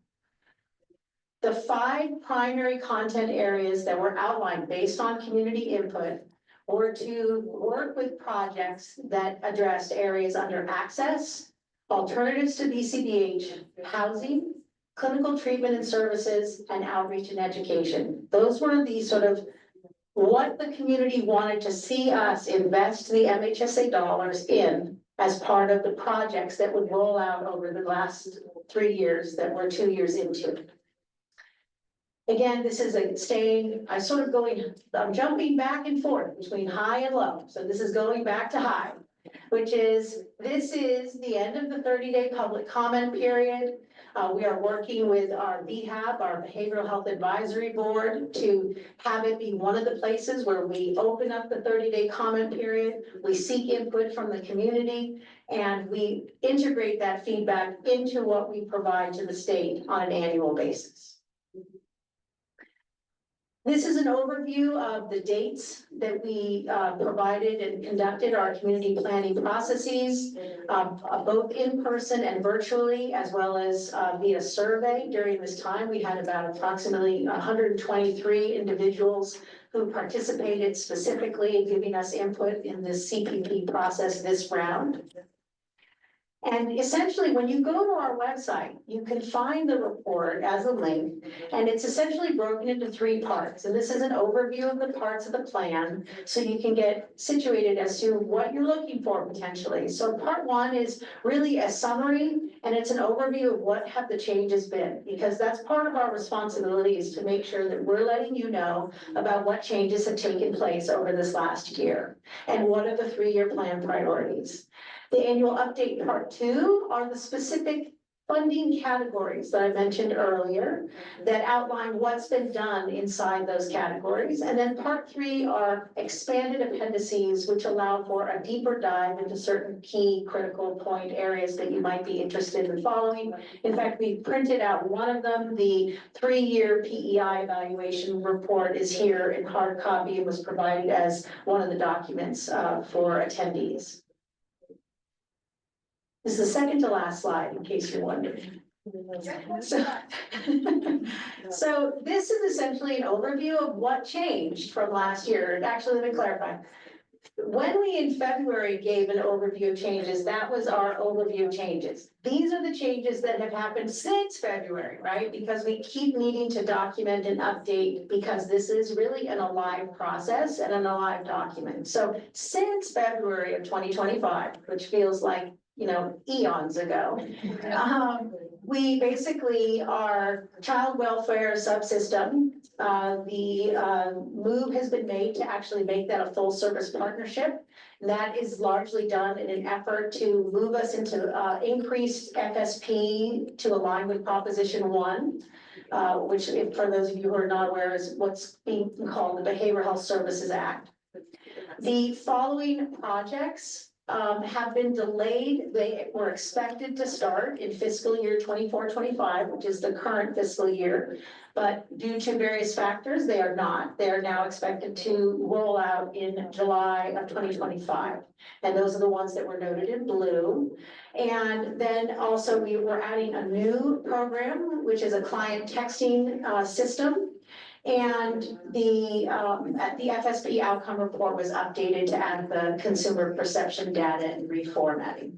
Speaker 10: the 5 primary content areas that were outlined based on community input were to work with projects that addressed areas under access, alternatives to BCBH, housing, clinical treatment and services, and outreach and education. Those were the sort of what the community wanted to see us invest the MHSA dollars in as part of the projects that would roll out over the last 3 years that we're 2 years into. Again, this is I'm jumping back and forth between high and low. So this is going back to high, this is the end of the 30-day public comment period. We are working with our BHAB, our Behavioral Health Advisory Board, to have it be one of the places where we open up the 30-day comment period. We seek input from the community, and we integrate that feedback into what we provide to the state on an annual basis. This is an overview of the dates that we provided and conducted our community planning processes, both in person and virtually, as well as via survey. During this time, we had about approximately 123 individuals who participated specifically in giving us input in this CPP process this round. And essentially, when you go to our website, you can find the report as a link, and it's essentially broken into 3 parts. And this is an overview of the parts of the plan, so you can get situated as to what you're looking for potentially. So part 1 is really a summary, and it's an overview of what have the changes been, because that's part of our responsibility, is to make sure that we're letting you know about what changes have taken place over this last year, and what are the 3-year plan priorities. The annual update part 2 are the specific funding categories that I mentioned earlier that outline what's been done inside those categories. And then part 3 are expanded appendices, which allow for a deeper dive into certain key critical point areas that you might be interested in following. In fact, we printed out one of them. The 3-year PEI evaluation report is here in hard copy and was provided as one of the documents for attendees. This is the second to last slide, in case you're wondering. So this is essentially an overview of what changed from last year. Actually, let me clarify. When we in February gave an overview of changes, that was our overview of changes. These are the changes that have happened since February, right? Because we keep needing to document and update, because this is really an alive process and an alive document. So since February of 2025, which feels like, eons ago, we basically, our child welfare subsystem, the move has been made to actually make that a full service partnership. That is largely done in an effort to move us into increased FSP to align with Proposition 1, which, for those of you who are not aware, is what's being called the Behavioral Health Services Act. The following projects have been delayed. They were expected to start in fiscal year 24-25, which is the current fiscal year. But due to various factors, they are not. They are now expected to roll out in July of 2025. And those are the ones that were noted in blue. And then also we were adding a new program, which is a client texting system. And the FSP outcome report was updated to add the consumer perception data and reformatting.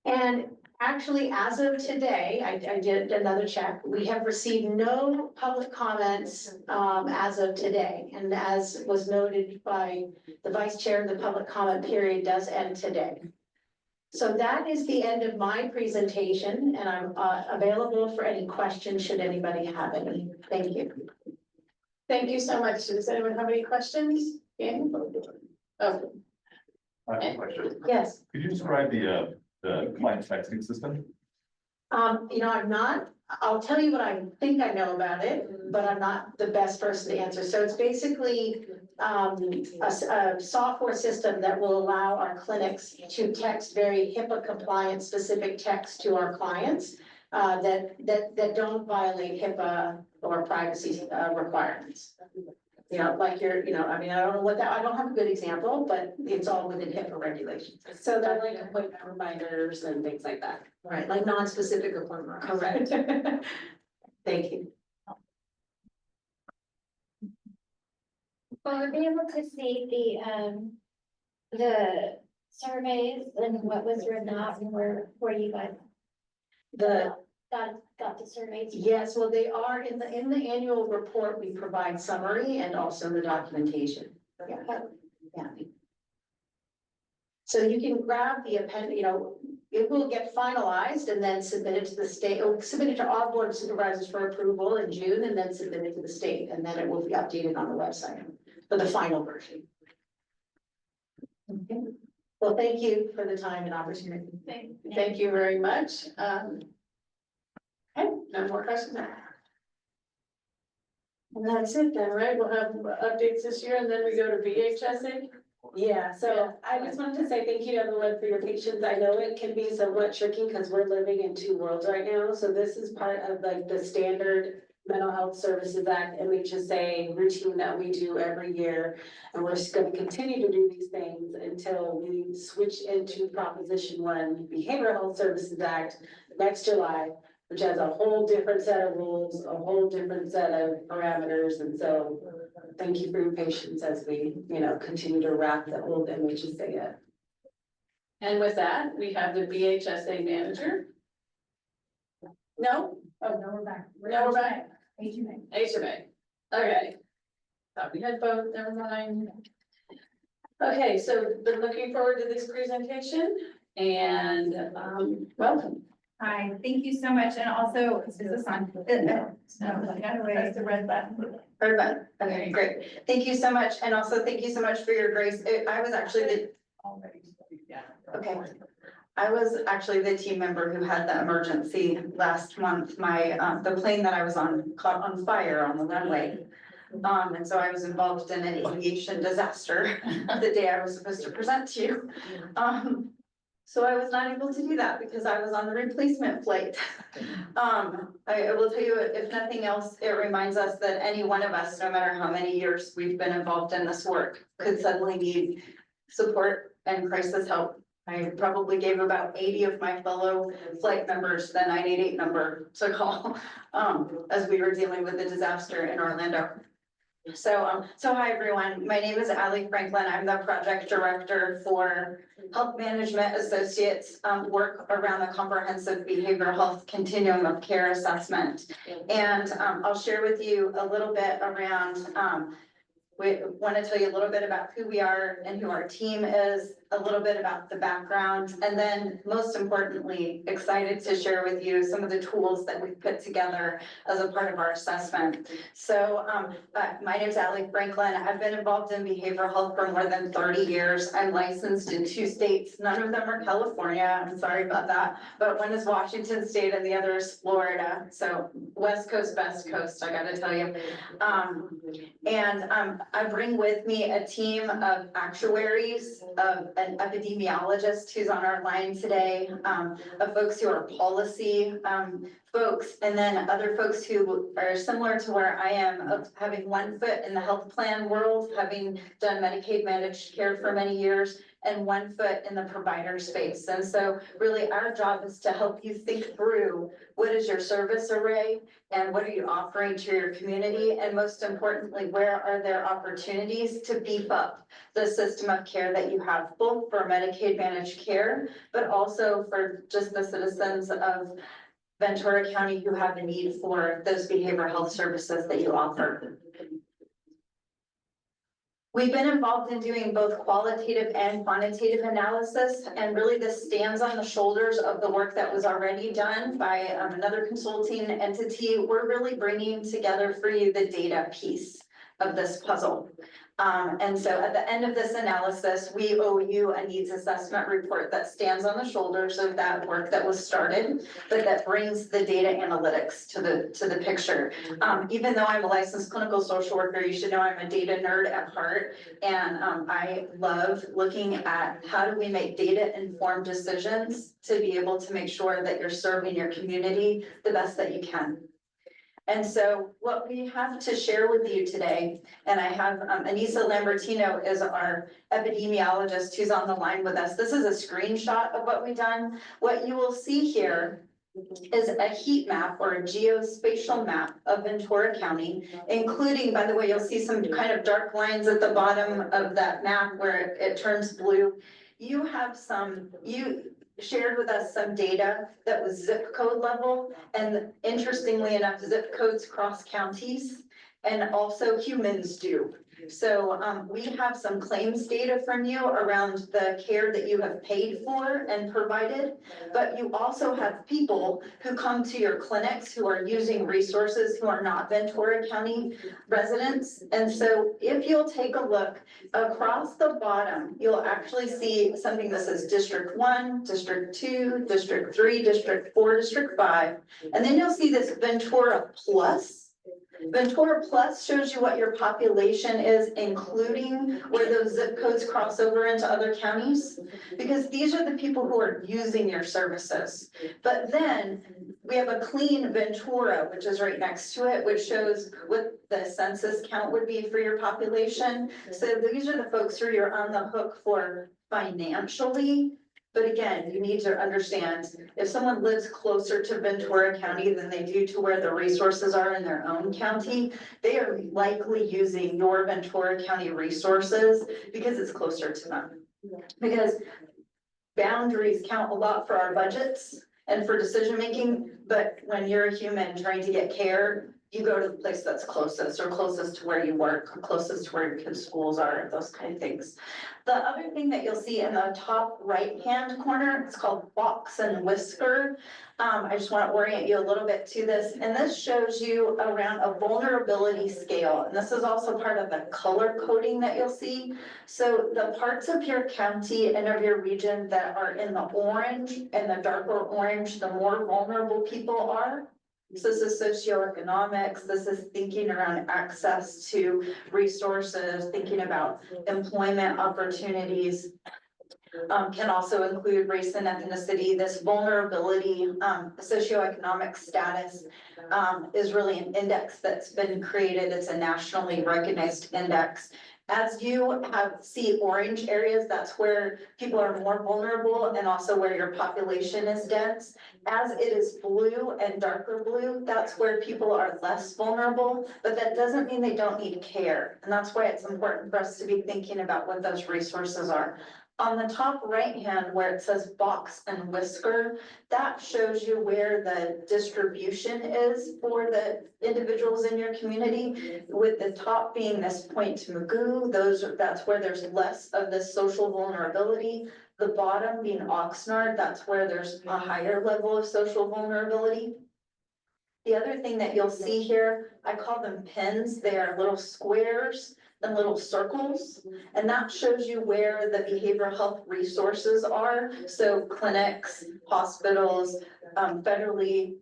Speaker 10: And actually, as of today, I did another check. We have received no public comments as of today. And as was noted by the vice chair, the public comment period does end today. So that is the end of my presentation, and I'm available for any questions should anybody have any. Thank you.
Speaker 1: Thank you so much. Does anyone have any questions? Dan? Oh.
Speaker 17: I have a question.
Speaker 10: Yes.
Speaker 17: Could you describe the client texting system?
Speaker 10: I'll tell you what I think I know about it, but I'm not the best person to answer. So it's basically a software system that will allow our clinics to text very HIPAA compliant specific text to our clients that don't violate HIPAA or privacy requirements. I don't know what that, I don't have a good example, but it's all within HIPAA regulations.
Speaker 16: So they're like appointment reminders and things like that.
Speaker 10: Right, like non-specific appointment.
Speaker 16: Correct.
Speaker 10: Thank you.
Speaker 11: Will we be able to see the
Speaker 10: surveys and what was written out and where you guys got the surveys?
Speaker 4: Yes, well, they are in the annual report, we provide summary and also the documentation. Yeah. Yeah. So you can grab the append, it will get finalized and then submitted to the state, or submitted to our board of supervisors for approval in June and then submitted to the state, and then it will be updated on the website for the final version. Okay. Well, thank you for the time and opportunity. Thank you very much. Okay, no more questions. And that's it then, right? We'll have updates this year and then we go to BHSA.
Speaker 16: Yeah, so I just wanted to say thank you to everyone for your patience. I know it can be somewhat tricky because we're living in two worlds right now. So this is part of like the standard Mental Health Services Act, MHSA routine that we do every year. And we're just going to continue to do these things until we switch into Proposition 1 Behavioral Health Services Act next July, which has a whole different set of rules, a whole different set of parameters. And so thank you for your patience as we, continue to wrap the old MHSA up.
Speaker 1: And with that, we have the BHSA manager. No? Oh, no, we're back. No, we're back. HMA. Okay. Thought we had both, never mind. Okay, so been looking forward to this presentation and, welcome.
Speaker 18: Hi, thank you so much. And also, is this on? That's the red button. Red button. Okay, great. Thank you so much. And also thank you so much for your grace. I was actually okay. I was actually the team member who had the emergency last month. The plane that I was on caught on fire on the runway. And so I was involved in an aviation disaster the day I was supposed to present to you. So I was not able to do that because I was on the replacement flight. I will tell you, if nothing else, it reminds us that any one of us, no matter how many years we've been involved in this work, could suddenly need support and crisis help. I probably gave about 80 of my fellow flight members the 988 number to call as we were dealing with the disaster in Orlando. So hi everyone, my name is Allie Franklin. I'm the project director for Health Management Associates work around the comprehensive behavioral health continuum of care assessment. And I'll share with you a little bit around, we want to tell you a little bit about who we are and who our team is, a little bit about the background, and then most importantly, excited to share with you some of the tools that we've put together as a part of our assessment. So my name is Allie Franklin. I've been involved in behavioral health for more than 30 years. I'm licensed in 2 states. None of them are California. I'm sorry about that. But one is Washington State and the other is Florida. So West Coast, best coast, I gotta tell you. I bring with me a team of actuaries, of an epidemiologist who's on our line today, of folks who are policy folks, and then other folks who are similar to where I am, of having one foot in the health plan world, having done Medicaid managed care for many years, and one foot in the provider space. And so really our job is to help you think through what is your service array and what are you offering to your community? And most importantly, where are there opportunities to beef up the system of care that you have, both for Medicaid managed care, but also for just the citizens of Ventura County who have a need for those behavioral health services that you offer. We've been involved in doing both qualitative and quantitative analysis, and really this stands on the shoulders of the work that was already done by another consulting entity. We're really bringing together for you the data piece of this puzzle. And so at the end of this analysis, we owe you a needs assessment report that stands on the shoulders of that work that was started, but that brings the data analytics to the picture. Even though I'm a licensed clinical social worker, you should know I'm a data nerd at heart. And I love looking at how do we make data informed decisions to be able to make sure that you're serving your community the best that you can. And so what we have to share with you today, and I have Anissa Lambertino is our epidemiologist who's on the line with us. This is a screenshot of what we've done. What you will see here is a heat map or a geospatial map of Ventura County, including, by the way, you'll see some kind of dark lines at the bottom of that map where it turns blue. you have you shared with us some data that was zip code level. And interestingly enough, zip codes cross counties and also humans do. So we have some claims data from you around the care that you have paid for and provided. But you also have people who come to your clinics who are using resources who are not Ventura County residents. And so if you'll take a look across the bottom, you'll actually see something that says District 1, District 2, District 3, District 4, District 5. And then you'll see this Ventura Plus. Ventura Plus shows you what your population is, including where those zip codes cross over into other counties, because these are the people who are using your services. But then we have a clean Ventura, which is right next to it, which shows what the census count would be for your population. So these are the folks who you're on the hook for financially. But again, you need to understand, if someone lives closer to Ventura County than they do to where the resources are in their own county, they are likely using your Ventura County resources because it's closer to them. Because boundaries count a lot for our budgets and for decision-making, but when you're a human trying to get care, you go to the place that's closest or closest to where you work, or closest to where your kids' schools are, those kind of things. The other thing that you'll see in the top right-hand corner, it's called Box and Whisker. I just want to orient you a little bit to this, and this shows you around a vulnerability scale. And this is also part of the color coding that you'll see. So the parts of your county and of your region that are in the orange and the darker orange, the more vulnerable people are. So this is socioeconomics, this is thinking around access to resources, thinking about employment opportunities. Can also include race and ethnicity. This vulnerability, socioeconomic status is really an index that's been created. It's a nationally recognized index. As you see orange areas, that's where people are more vulnerable and also where your population is dense. As it is blue and darker blue, that's where people are less vulnerable, but that doesn't mean they don't need care. And that's why it's important for us to be thinking about what those resources are. On the top right hand where it says Box and Whisker, that shows you where the distribution is for the individuals in your community, with the top being this Point to Magoo. That's where there's less of this social vulnerability. The bottom being Oxnard, that's where there's a higher level of social vulnerability. The other thing that you'll see here, I call them pins. They are little squares and little circles, and that shows you where the behavioral health resources are. So clinics, hospitals, federally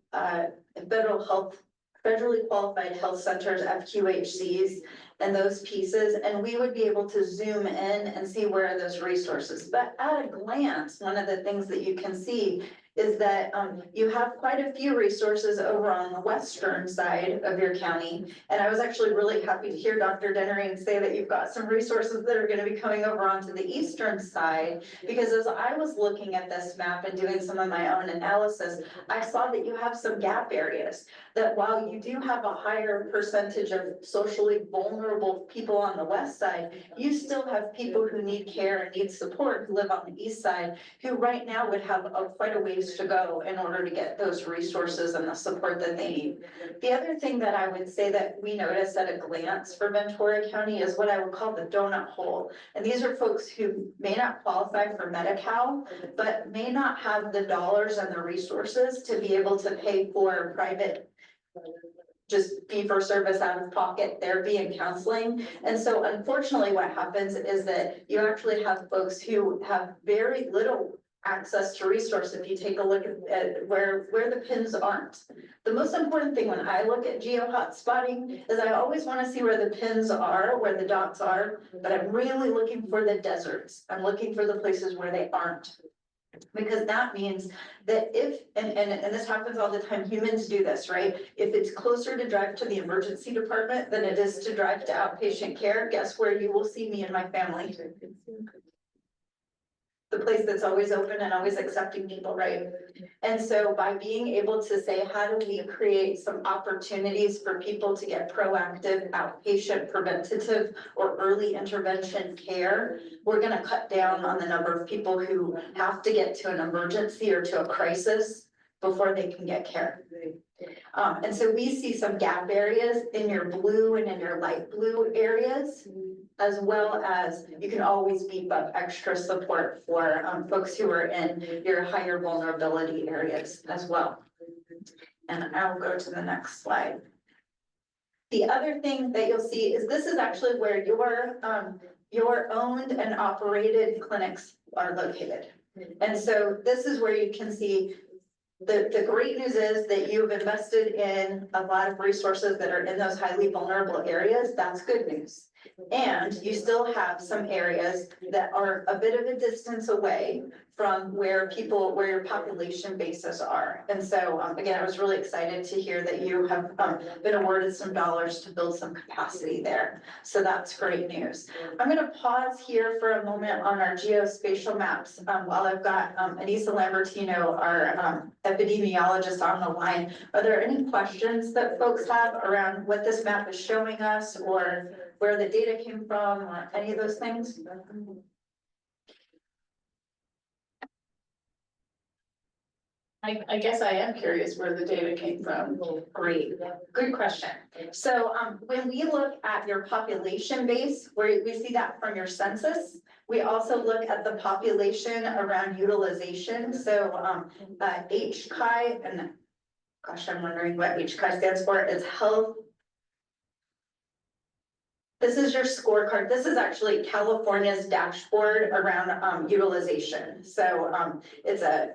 Speaker 18: qualified health centers, FQHCs, and those pieces. And we would be able to zoom in and see where are those resources. But at a glance, one of the things that you can see is that you have quite a few resources over on the western side of your county. And I was actually really happy to hear Dr. Dennering say that you've got some resources that are going to be coming over onto the eastern side. Because as I was looking at this map and doing some of my own analysis, I saw that you have some gap areas. That while you do have a higher percentage of socially vulnerable people on the west side, you still have people who need care and need support who live on the east side, who right now would have quite a ways to go in order to get those resources and the support that they need. The other thing that I would say that we noticed at a glance for Ventura County is what I would call the donut hole. And these are folks who may not qualify for Medi-Cal, but may not have the dollars and the resources to be able to pay for private, just fee for service out of pocket therapy and counseling. And so unfortunately what happens is that you actually have folks who have very little access to resource. If you take a look at where the pins aren't. The most important thing when I look at geo hotspotting is I always want to see where the pins are, where the dots are, but I'm really looking for the deserts. I'm looking for the places where they aren't. Because that means that if, and this happens all the time, humans do this, right? If it's closer to drive to the emergency department than it is to drive to outpatient care, guess where you will see me and my family? the place that's always open and always accepting people, right? And so by being able to say, how do we create some opportunities for people to get proactive, outpatient, preventative, or early intervention care, we're gonna cut down on the number of people who have to get to an emergency or to a crisis before they can get care. And so we see some gap areas in your blue and in your light blue areas, as well as you can always beef up extra support for folks who are in your higher vulnerability areas as well. And I'll go to the next slide. The other thing that you'll see is this is actually where your owned and operated clinics are located. And so this is where you can see the great news is that you've invested in a lot of resources that are in those highly vulnerable areas. That's good news. And you still have some areas that are a bit of a distance away from where your population bases are. And so, again, I was really excited to hear that you have been awarded some dollars to build some capacity there. So that's great news. I'm gonna pause here for a moment on our geospatial maps while I've got Anissa Lambertino, our epidemiologist, on the line. Are there any questions that folks have around what this map is showing us, or where the data came from, or any of those things?
Speaker 1: I guess I am curious where the data came from.
Speaker 18: Great, good question. So when we look at your population base, where we see that from your census, we also look at the population around utilization. So HCI, and gosh, I'm wondering what HCI stands for. It's health. This is your scorecard. This is actually California's dashboard around utilization. So it's a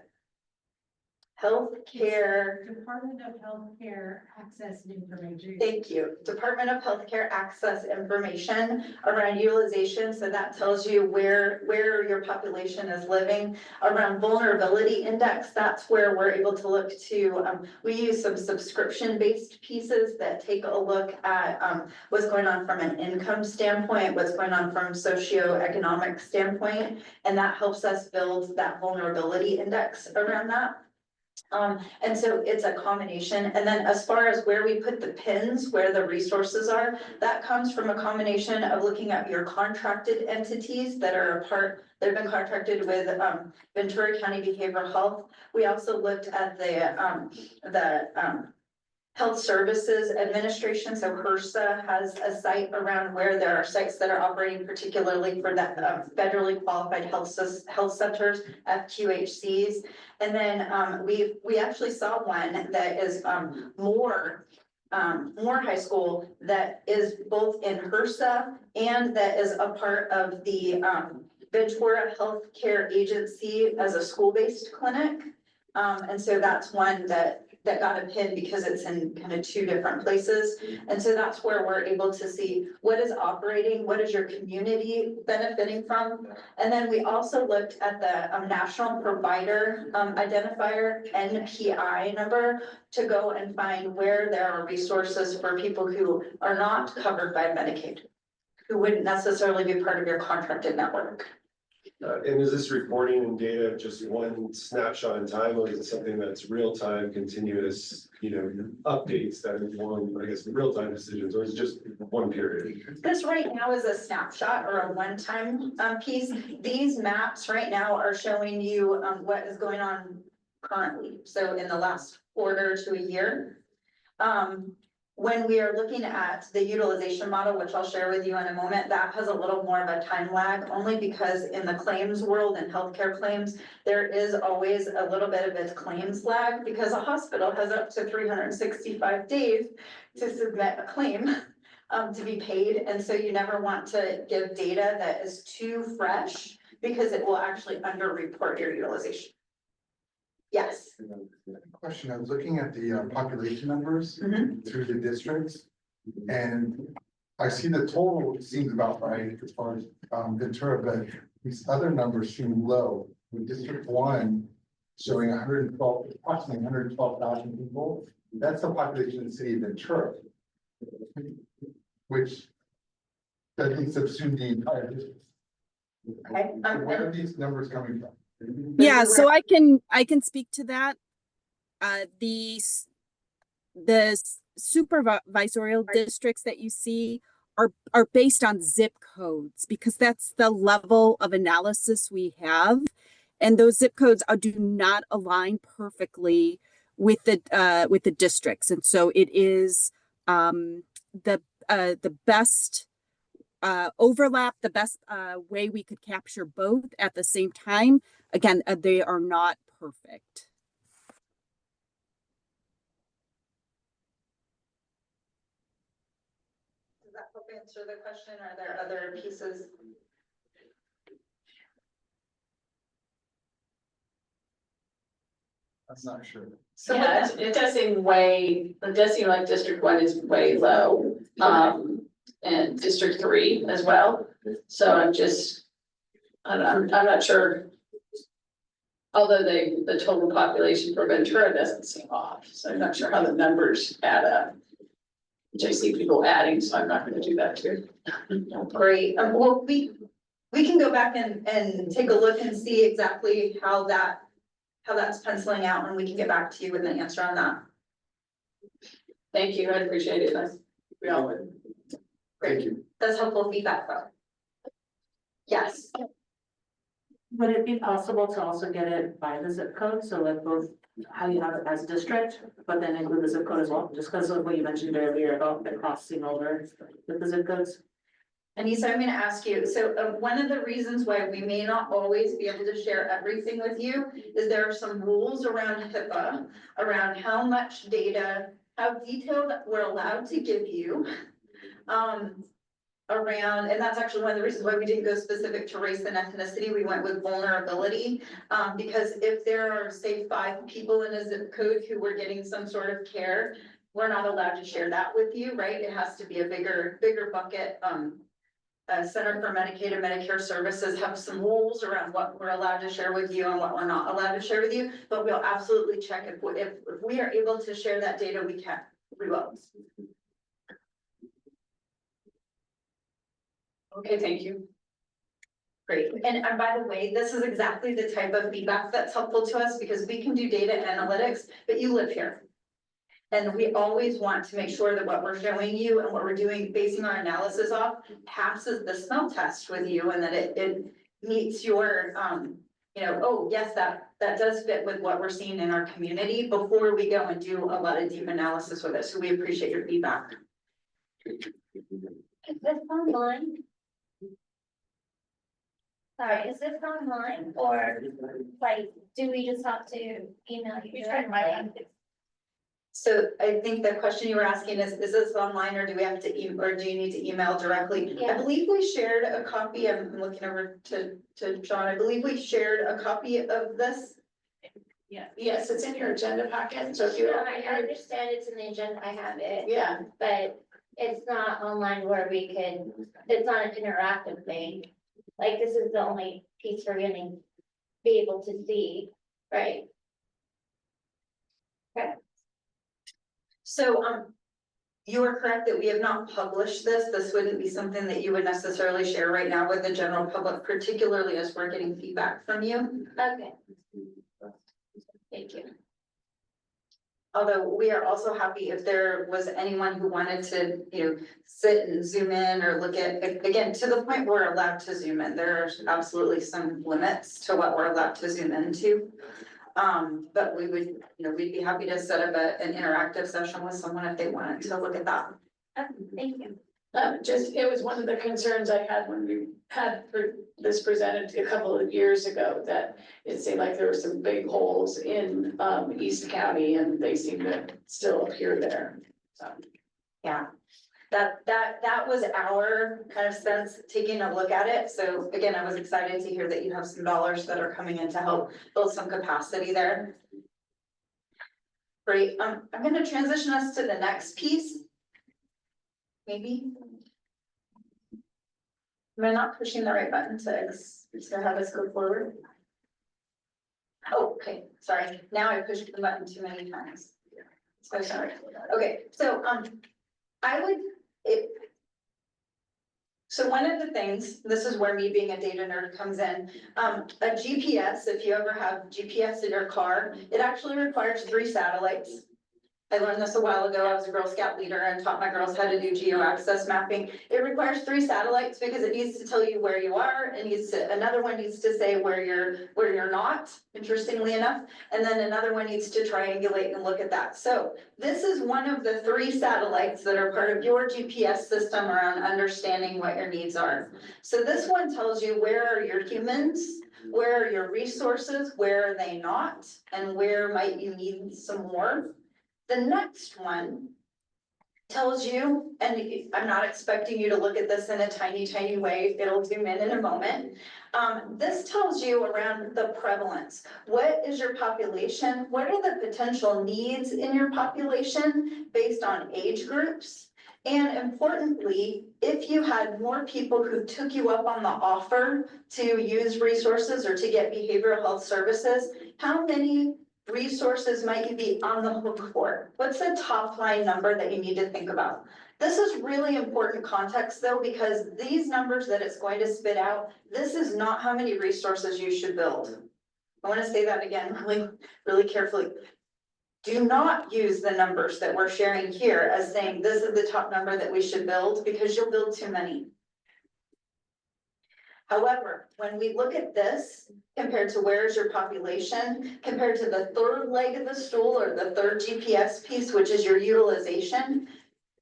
Speaker 18: healthcare.
Speaker 10: Department of Healthcare Access Information.
Speaker 18: Thank you. Department of Healthcare Access Information around utilization. So that tells you where your population is living. Around vulnerability index, that's where we're able to look to, we use some subscription-based pieces that take a look at what's going on from an income standpoint, what's going on from socioeconomic standpoint, and that helps us build that vulnerability index around that. And so it's a combination. And then as far as where we put the pins, where the resources are, that comes from a combination of looking at your contracted entities that are that have been contracted with Ventura County Behavioral Health. We also looked at the Health Services Administration. So HRSA has a site around where there are sites that are operating particularly for that federally qualified health centers, FQHCs. And then we actually saw one that is more high school that is both in HRSA and that is a part of the Ventura Healthcare Agency as a school-based clinic. And so that's one that got a pin because it's in kind of two different places. And so that's where we're able to see what is operating, what is your community benefiting from. And then we also looked at the National Provider Identifier, NPI number, to go and find where there are resources for people who are not covered by Medicaid, who wouldn't necessarily be part of your contracted network.
Speaker 8: And is this reporting and data just one snapshot in time, or is it something that's real time, continuous, updates that inform, I guess, real-time decisions, or is it just one period?
Speaker 18: This right now is a snapshot or a one-time piece. These maps right now are showing you what is going on currently. So in the last quarter to a year. When we are looking at the utilization model, which I'll share with you in a moment, that has a little more of a time lag, only because in the claims world and healthcare claims, there is always a little bit of a claims lag, because a hospital has up to 365 days to submit a claim to be paid. And so you never want to give data that is too fresh, because it will actually underreport your utilization. Yes.
Speaker 2: Question, I was looking at the population numbers through the districts, and I see the total seems about right as far as Ventura, but these other numbers seem low. With District 1 showing approximately 112,000 people, that's the population of the city of Ventura, which doesn't subsume the entire district.
Speaker 18: Okay.
Speaker 2: Where are these numbers coming from?
Speaker 19: Yeah, so I can speak to that. The supervisorial districts that you see are based on zip codes because that's the level of analysis we have. And those zip codes do not align perfectly with the districts. And so it is the best overlap, the best way we could capture both at the same time. Again, they are not perfect.
Speaker 18: Does that help answer the question? Are there other pieces?
Speaker 2: I'm not sure.
Speaker 1: So yeah, it does seem like District 1 is way low, and District 3 as well. So I'm not sure. Although the total population for Ventura doesn't seem off, so I'm not sure how the numbers add up. Which I see people adding, so I'm not gonna do that too.
Speaker 18: Great. Well, we can go back and take a look and see exactly how that's penciling out, and we can get back to you with an answer on that.
Speaker 1: Thank you, I appreciate it. We all would.
Speaker 2: Thank you.
Speaker 18: That's helpful feedback though. Yes.
Speaker 16: Would it be possible to also get it by the zip code? So like both how you have it as district, but then include the zip code as well, just because of what you mentioned earlier about the crossing over with the zip codes?
Speaker 18: Anissa, I'm gonna ask you, so one of the reasons why we may not always be able to share everything with you is there are some rules around HIPAA, around how much data, how detailed we're allowed to give you. Around, and that's actually one of the reasons why we didn't go specific to race and ethnicity, we went with vulnerability. Because if there are, say, 5 people in a zip code who were getting some sort of care, we're not allowed to share that with you, right? It has to be a bigger bucket. Center for Medicaid and Medicare Services have some rules around what we're allowed to share with you and what we're not allowed to share with you, but we'll absolutely check if we are able to share that data, we will.
Speaker 1: Okay, thank you.
Speaker 18: Great. And by the way, this is exactly the type of feedback that's helpful to us because we can do data analytics, but you live here. And we always want to make sure that what we're showing you and what we're doing, basing our analysis off, passes the smell test with you and that it meets your, oh, yes, that does fit with what we're seeing in our community before we go and do a lot of deep analysis with it. So we appreciate your feedback.
Speaker 10: Is this online? Sorry, is this online or like, do we just have to email you directly?
Speaker 18: So I think the question you were asking is this online or do we have to or do you need to email directly?
Speaker 10: Yeah.
Speaker 18: I believe we shared a copy. I'm looking over to John. I believe we shared a copy of this.
Speaker 1: Yeah, yes, it's in your agenda packet, so if you.
Speaker 10: I understand it's in the agenda, I have it.
Speaker 1: Yeah.
Speaker 10: But it's not online where it's not an interactive thing. Like this is the only piece we're gonna be able to see, right? Okay.
Speaker 18: So, you are correct that we have not published this. This wouldn't be something that you would necessarily share right now with the general public, particularly as we're getting feedback from you.
Speaker 10: Okay. Thank you.
Speaker 18: Although we are also happy if there was anyone who wanted to, sit and zoom in or look at, again, to the point where we're allowed to zoom in. There are absolutely some limits to what we're allowed to zoom into. But we would, we'd be happy to set up an interactive session with someone if they wanted to look at that.
Speaker 10: Thank you.
Speaker 1: It was one of the concerns I had when we had this presented a couple of years ago, that it seemed like there were some big holes in East County and they seem to still appear there, so.
Speaker 18: Yeah, that was our kind of sense, taking a look at it. So again, I was excited to hear that you have some dollars that are coming in to help build some capacity there. Great, I'm gonna transition us to the next piece. Maybe. Am I not pushing the right button to have us go forward? Oh, okay, sorry, now I pushed the button too many times. So sorry. Okay, so I would, So one of the things, this is where me being a data nerd comes in, a GPS, if you ever have GPS in your car, it actually requires 3 satellites. I learned this a while ago. I was a Girl Scout leader and taught my girls how to do geo-access mapping. It requires 3 satellites because it needs to tell you where you are. Another one needs to say where you're not, interestingly enough. And then another one needs to triangulate and look at that. So this is one of the 3 satellites that are part of your GPS system around understanding what your needs are. So this one tells you where are your humans, where are your resources, where are they not, and where might you need some more. The next one tells you, and I'm not expecting you to look at this in a tiny, tiny way, it'll zoom in a moment. This tells you around the prevalence. What is your population? What are the potential needs in your population based on age groups? And importantly, if you had more people who took you up on the offer to use resources or to get behavioral health services, how many resources might you be on the hook for? What's the top line number that you need to think about? This is really important context though, because these numbers that it's going to spit out, this is not how many resources you should build. I want to say that again really, really carefully. Do not use the numbers that we're sharing here as saying this is the top number that we should build, because you'll build too many. However, when we look at this compared to where's your population, compared to the 3rd leg of the stool or the 3rd GPS piece, which is your utilization,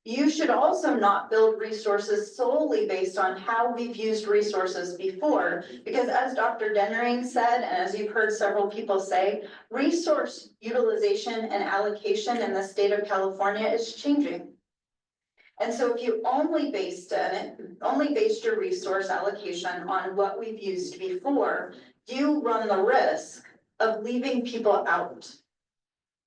Speaker 18: you should also not build resources solely based on how we've used resources before, because as Dr. Dennering said, and as you've heard several people say, resource utilization and allocation in the state of California is changing. And so if you only based your resource allocation on what we've used before, you run the risk of leaving people out,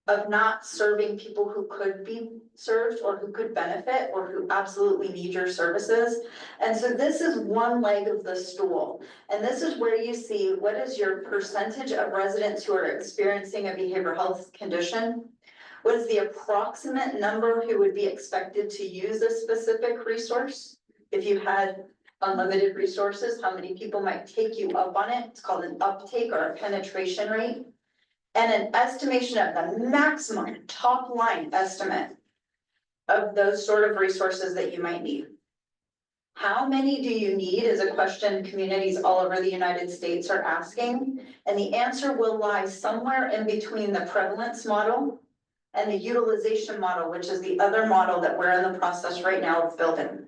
Speaker 18: of not serving people who could be served or who could benefit or who absolutely need your services. And so this is one leg of the stool. And this is where you see what is your percentage of residents who are experiencing a behavioral health condition. What is the approximate number who would be expected to use a specific resource? If you had unlimited resources, how many people might take you up on it? It's called an uptake or a penetration rate. And an estimation of the maximum top line estimate of those sort of resources that you might need. How many do you need is a question communities all over the United States are asking. And the answer will lie somewhere in between the prevalence model and the utilization model, which is the other model that we're in the process right now of building.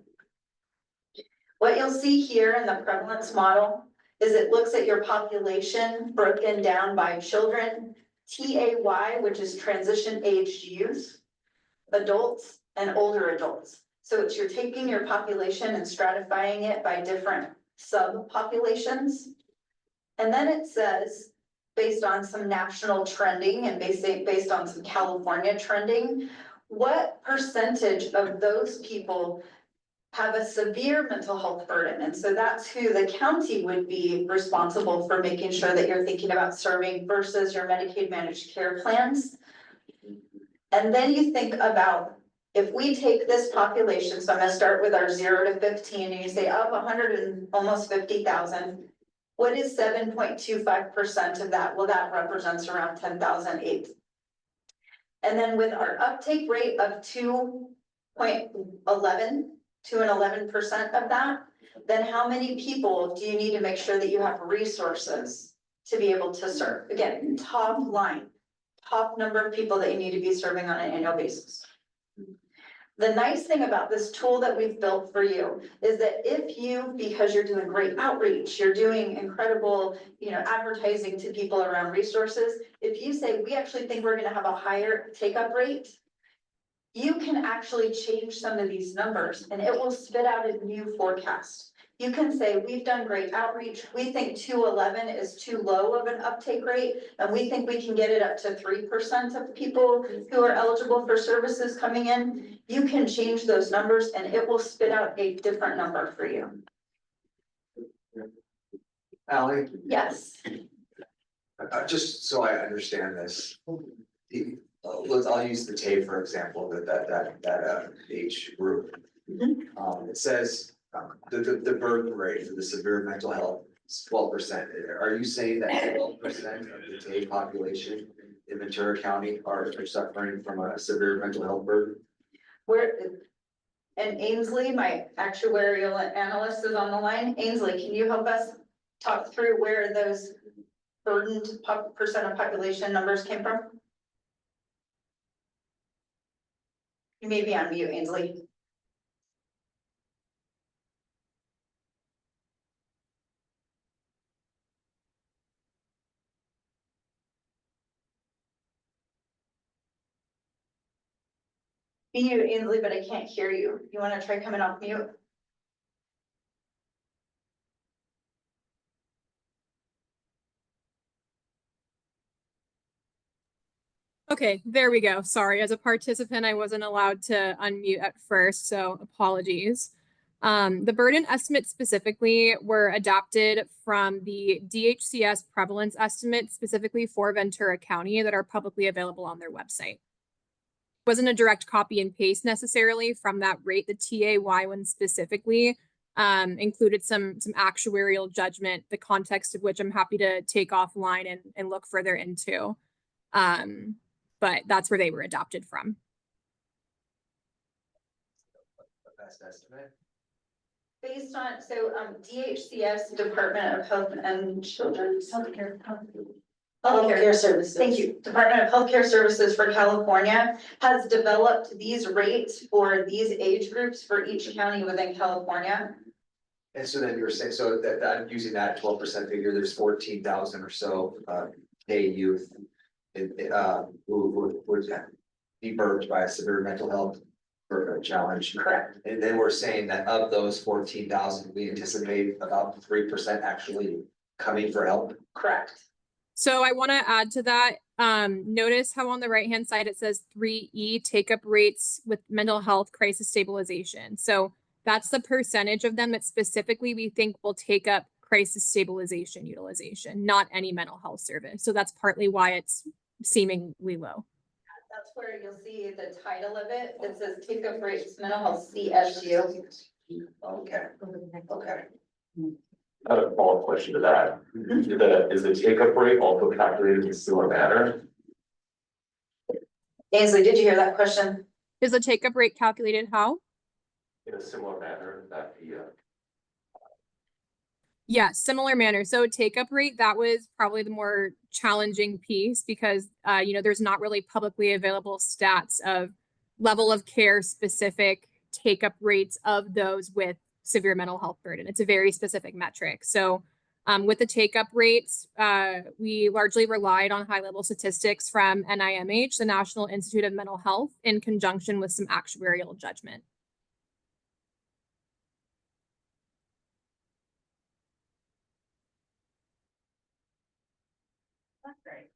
Speaker 18: What you'll see here in the prevalence model is it looks at your population broken down by children, TAY, which is transition aged youth, adults, and older adults. So you're taking your population and stratifying it by different subpopulations. And then it says, based on some national trending and based on some California trending, what percentage of those people have a severe mental health burden? And so that's who the county would be responsible for making sure that you're thinking about serving versus your Medicaid managed care plans. And then you think about, if we take this population, so I'm gonna start with our 0 to 15, and you say up 100 and almost 50,000, what is 7.25% of that? Well, that represents around 10,008. And then with our uptake rate of 2.11%, 2.11% of that, then how many people do you need to make sure that you have resources to be able to serve? Again, top line, top number of people that you need to be serving on an annual basis. The nice thing about this tool that we've built for you is that if you, because you're doing great outreach, you're doing incredible, advertising to people around resources, if you say, we actually think we're gonna have a higher take-up rate, you can actually change some of these numbers and it will spit out a new forecast. You can say, we've done great outreach. We think 211 is too low of an uptake rate, and we think we can get it up to 3% of people who are eligible for services coming in. You can change those numbers and it will spit out a different number for you.
Speaker 3: Ally?
Speaker 18: Yes.
Speaker 3: Just so I understand this, I'll use the tape for example, that age group. It says the burden rate for the severe mental health is 12%. Are you saying that 12% of the TAY population in Ventura County are suffering from a severe mental health burden?
Speaker 18: And Ainsley, my actuarial analyst is on the line. Ainsley, can you help us talk through where those burdened percent of population numbers came from? You may be on mute, Ainsley. You, Ainsley, but I can't hear you. You want to try coming off mute?
Speaker 20: Okay, there we go. Sorry, as a participant, I wasn't allowed to unmute at first, so apologies. The burden estimates specifically were adapted from the DHCS prevalence estimates specifically for Ventura County that are publicly available on their website. Wasn't a direct copy and paste necessarily from that rate. The TAY one specifically included some actuarial judgment, the context of which I'm happy to take offline and look further into. But that's where they were adopted from.
Speaker 3: Best estimate.
Speaker 18: Based on, DHCS, Department of Health and Children's Healthcare
Speaker 4: Services.
Speaker 18: Thank you. Department of Healthcare Services for California has developed these rates for these age groups for each county within California.
Speaker 3: And so then you're saying, so that I'm using that 12% figure, there's 14,000 or so TAY youth who would be burdened by a severe mental health challenge.
Speaker 18: Correct.
Speaker 3: And then we're saying that of those 14,000, we anticipate about 3% actually coming for help.
Speaker 18: Correct.
Speaker 20: So I want to add to that. Notice how on the right-hand side it says 3E take-up rates with mental health crisis stabilization. So that's the percentage of them that specifically we think will take up crisis stabilization utilization, not any mental health service. So that's partly why it's seemingly low.
Speaker 18: That's where you'll see the title of it. It says take-up rates mental health CSU.
Speaker 3: Okay. Okay.
Speaker 17: I have a follow-up question to that. Is the take-up rate also calculated in a similar manner?
Speaker 18: Ainsley, did you hear that question?
Speaker 20: Is the take-up rate calculated how?
Speaker 17: In a similar manner that the
Speaker 20: Yeah, similar manner. So take-up rate, that was probably the more challenging piece because, there's not really publicly available stats of level of care specific take-up rates of those with severe mental health burden. It's a very specific metric. So with the take-up rates, we largely relied on high-level statistics from NIMH, the National Institute of Mental Health, in conjunction with some actuarial judgment.
Speaker 10: That's great.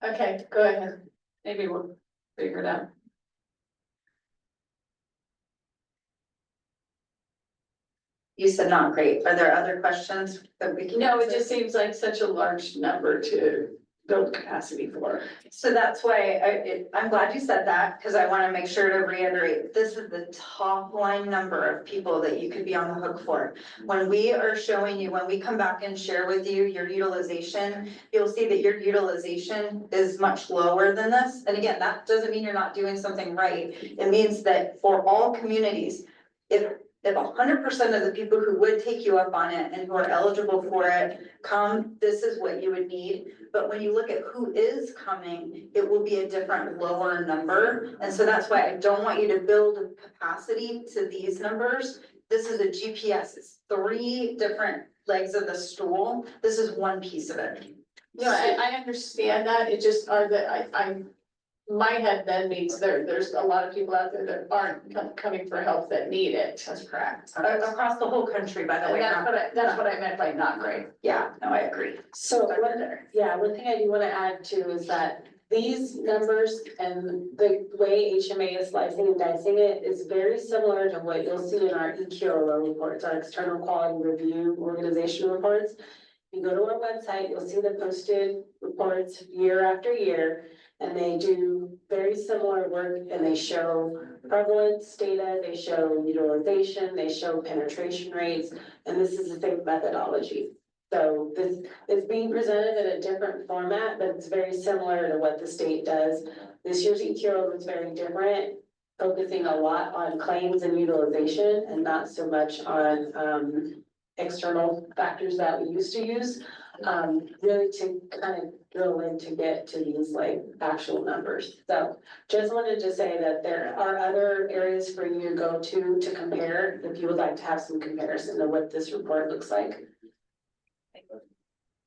Speaker 10: Okay, go ahead. Maybe we'll figure it out.
Speaker 18: You said not great. Are there other questions that we can?
Speaker 10: No, it
Speaker 18: answer?
Speaker 10: just seems like such a large number to build capacity for.
Speaker 18: So that's why I'm glad you said that, because I want to make sure to reiterate, this is the top line number of people that you could be on the hook for. When we are showing you, when we come back and share with you your utilization, you'll see that your utilization is much lower than this. And again, that doesn't mean you're not doing something right. It means that for all communities, if 100% of the people who would take you up on it and who are eligible for it come, this is what you would need. But when you look at who is coming, it will be a different lower number. And so that's why I don't want you to build capacity to these numbers. This is a GPS. It's 3 different legs of the stool. This is one piece of it.
Speaker 10: No, I understand that. It just are that my head then means there's a lot of people out there that aren't coming for help that need it.
Speaker 18: That's correct. Across the whole country, by the
Speaker 10: And
Speaker 18: way.
Speaker 10: that's what I meant by not great.
Speaker 18: Yeah, no, I agree.
Speaker 16: So one thing I do want to add too is that these numbers and the way HMA is slicing and dicing it is very similar to what you'll see in our EQRO reports, our external quality review organization reports. You go to our website, you'll see the posted reports year after year. And they do very similar work and they show prevalence data, they show utilization, they show penetration rates, and this is the same methodology. So this is being presented in a different format, but it's very similar to what the state does. This year's ETO was very different, focusing a lot on claims and utilization and not so much on external factors that we used to use. Really to kind of drill in to get to these like actual numbers. So just wanted to say that there are other areas for you to go to compare if you would like to have some comparison of what this report looks like.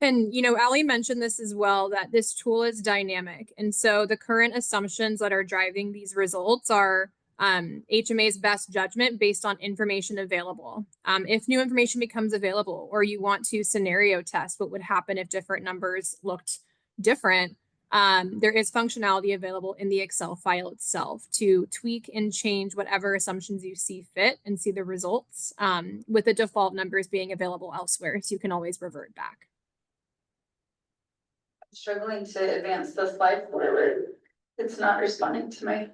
Speaker 20: And, Ally mentioned this as well, that this tool is dynamic. And so the current assumptions that are driving these results are HMA's best judgment based on information available. If new information becomes available, or you want to scenario test what would happen if different numbers looked different, there is functionality available in the Excel file itself to tweak and change whatever assumptions you see fit and see the results, with the default numbers being available elsewhere. So you can always revert back.
Speaker 18: Struggling to advance the slide forward. It's not responding to my.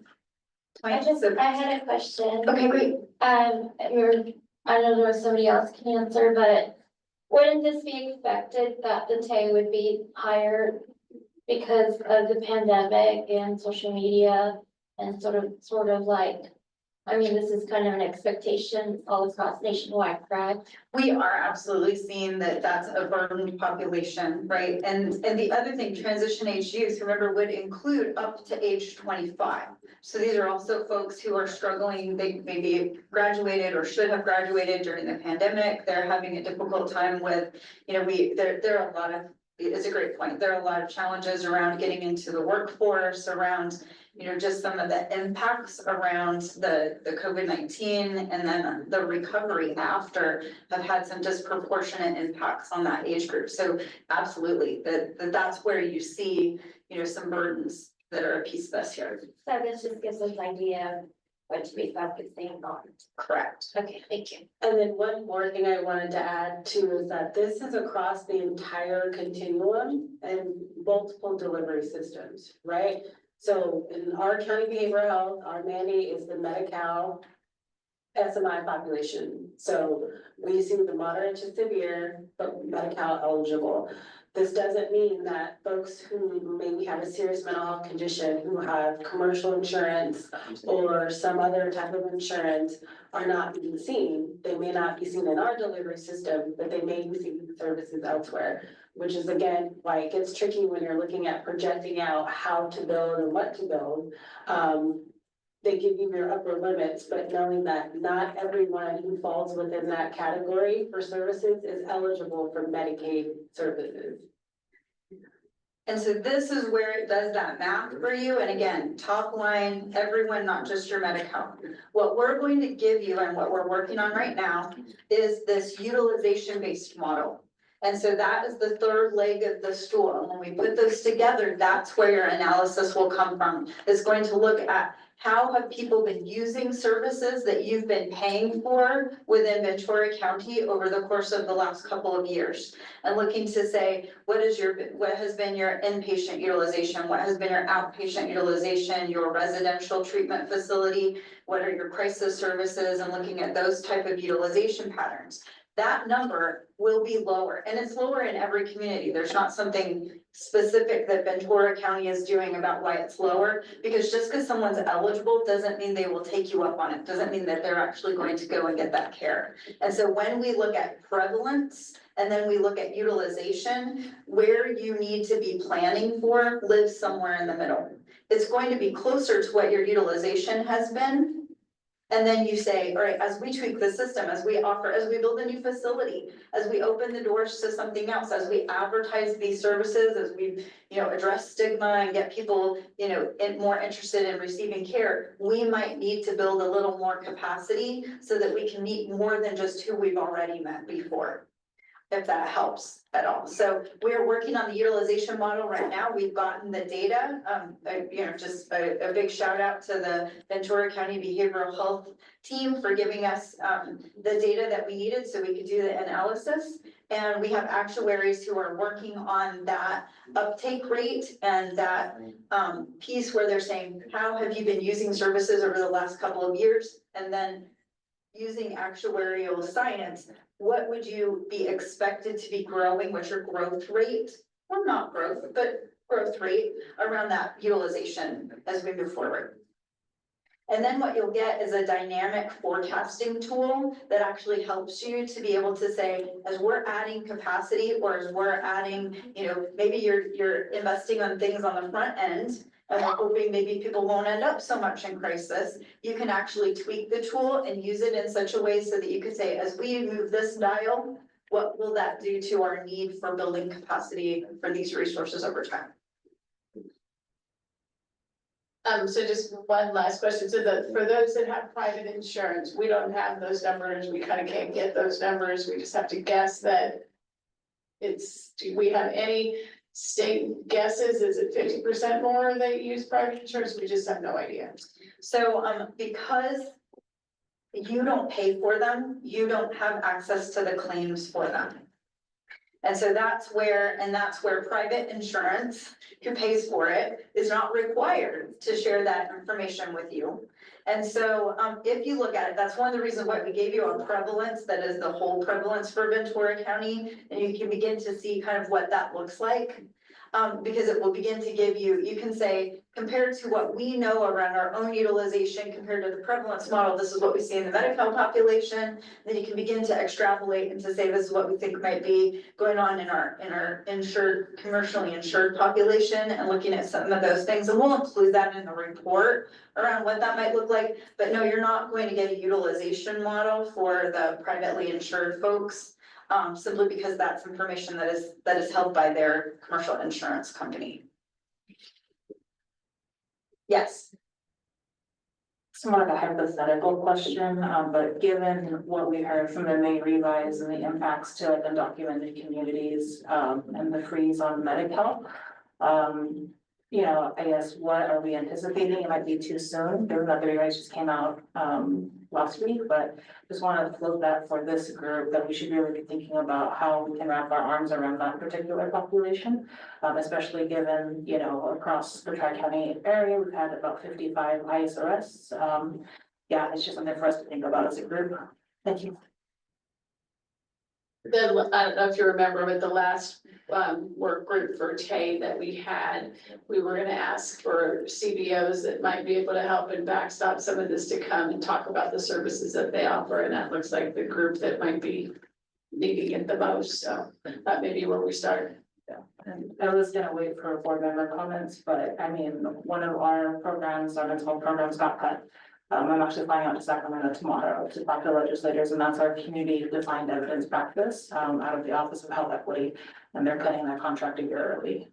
Speaker 21: I had a question.
Speaker 18: Okay, great.
Speaker 21: I don't know if somebody else can answer, but wouldn't this be expected that the TAE would be higher because of the pandemic and social media and sort of like, this is kind of an expectation all across nationwide, correct?
Speaker 18: We are absolutely seeing that that's a burdened population, right? And the other thing, transition age youth, remember, would include up to age 25. So these are also folks who are struggling, they maybe graduated or should have graduated during the pandemic. They're having a difficult time with, there are a lot of, it's a great point. There are a lot of challenges around getting into the workforce, around, just some of the impacts around the COVID-19 and then the recovery after have had some disproportionate impacts on that age group. So absolutely, that's where you see, some burdens that are a piece of this here.
Speaker 21: So this just gives us an idea of what to be focusing on.
Speaker 18: Correct.
Speaker 21: Okay, thank you.
Speaker 16: And then one more thing I wanted to add too is that this is across the entire continuum and multiple delivery systems, right? So in our county behavioral health, our mandate is the Medi-Cal SMI population. So we see the moderate to severe, but Medi-Cal eligible. This doesn't mean that folks who maybe have a serious mental health condition, who have commercial insurance or some other type of insurance are not being seen. They may not be seen in our delivery system, but they may be seen in services elsewhere, which is again, why it gets tricky when you're looking at projecting out how to build and what to build. They give you your upper limits, but knowing that not everyone who falls within that category for services is eligible for Medicaid services.
Speaker 18: And so this is where it does that math for you. And again, top line, everyone, not just your Medi-Cal. What we're going to give you and what we're working on right now is this utilization-based model. And so that is the third leg of the stool. And when we put those together, that's where your analysis will come from. It's going to look at how have people been using services that you've been paying for within Ventura County over the course of the last couple of years, and looking to say, what has been your inpatient utilization? What has been your outpatient utilization, your residential treatment facility? What are your crisis services, and looking at those type of utilization patterns. That number will be lower, and it's lower in every community. There's not something specific that Ventura County is doing about why it's lower, because just because someone's eligible doesn't mean they will take you up on it, doesn't mean that they're actually going to go and get that care. And so when we look at prevalence and then we look at utilization, where you need to be planning for lives somewhere in the middle. It's going to be closer to what your utilization has been. And then you say, all right, as we tweak the system, as we build a new facility, as we open the doors to something else, as we advertise these services, as we, address stigma and get people, more interested in receiving care, we might need to build a little more capacity so that we can meet more than just who we've already met before. if that helps at all. So we are working on the utilization model right now. We've gotten the data. Just a big shout out to the Ventura County Behavioral Health team for giving us the data that we needed so we could do the analysis. And we have actuaries who are working on that uptake rate and that piece where they're saying, how have you been using services over the last couple of years? And then using actuarial science, what would you be expected to be growing? What's your growth rate? Well, not growth, but growth rate around that utilization as we move forward. And then what you'll get is a dynamic forecasting tool that actually helps you to be able to say, as we're adding capacity or as we're adding, maybe you're investing on things on the front end and we're hoping maybe people won't end up so much in crisis. You can actually tweak the tool and use it in such a way so that you could say, as we move this dial, what will that do to our need for building capacity for these resources over time?
Speaker 1: So just one last question. So for those that have private insurance, we don't have those numbers. We kind of can't get those numbers. We just have to guess that do we have any state guesses? Is it 50% more that use private insurance? We just have no idea.
Speaker 18: So, because you don't pay for them, you don't have access to the claims for them. And so that's where private insurance, who pays for it, is not required to share that information with you. And so, if you look at it, that's one of the reasons why we gave you a prevalence that is the whole prevalence for Ventura County. And you can begin to see kind of what that looks like. Because it will begin to give you can say, compared to what we know around our own utilization, compared to the prevalence model, this is what we see in the Medi-Cal population. Then you can begin to extrapolate and to say, this is what we think might be going on in our insured, commercially insured population, and looking at some of those things. And we'll include that in the report around what that might look like. But no, you're not going to get a utilization model for the privately insured folks. Simply because that's information that is held by their commercial insurance company. Yes.
Speaker 5: It's more like a hypothetical question, but given what we heard from the May revise and the impacts to like undocumented communities, and the freeze on Medi-Cal, I guess what are we anticipating? It might be too soon, given that the revise just came out last week, but just wanted to float that for this group, that we should really be thinking about how we can wrap our arms around that particular population, especially given, across the Tri-County area, we've had about 55 ICE arrests. Yeah, it's just something for us to think about as a group. Thank you.
Speaker 1: I don't know if you remember, but the last work group for TAY that we had, we were gonna ask for CBOs that might be able to help and backstop some of this to come and talk about the services that they offer, and that looks like the group that might be needing it the most, so that may be where we start.
Speaker 5: Yeah, and I was gonna wait for board member comments, but I mean, one of our programs, our mental health programs got cut. I'm actually flying out to Sacramento tomorrow to talk to legislators, and that's our community defined evidence practice out of the Office of Health Equity, and they're cutting that contract a year early.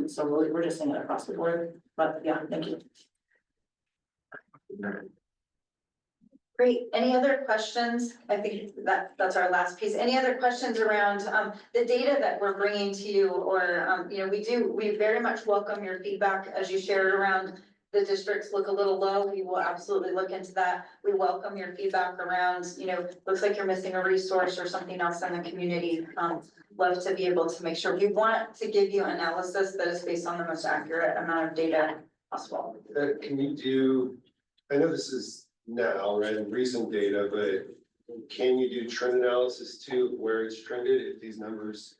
Speaker 5: So we're just seeing it across the board, but yeah, thank you.
Speaker 18: Great. Any other questions? I think that's our last piece. Any other questions around the data that we're bringing to you, or we very much welcome your feedback as you share it around. The districts look a little low. We will absolutely look into that. We welcome your feedback around, looks like you're missing a resource or something else in the community. Love to be able to make sure. We want to give you analysis that is based on the most accurate amount of data possible.
Speaker 8: Can you do, I know this is now, right, recent data, but can you do trend analysis too, where it's trended, if these numbers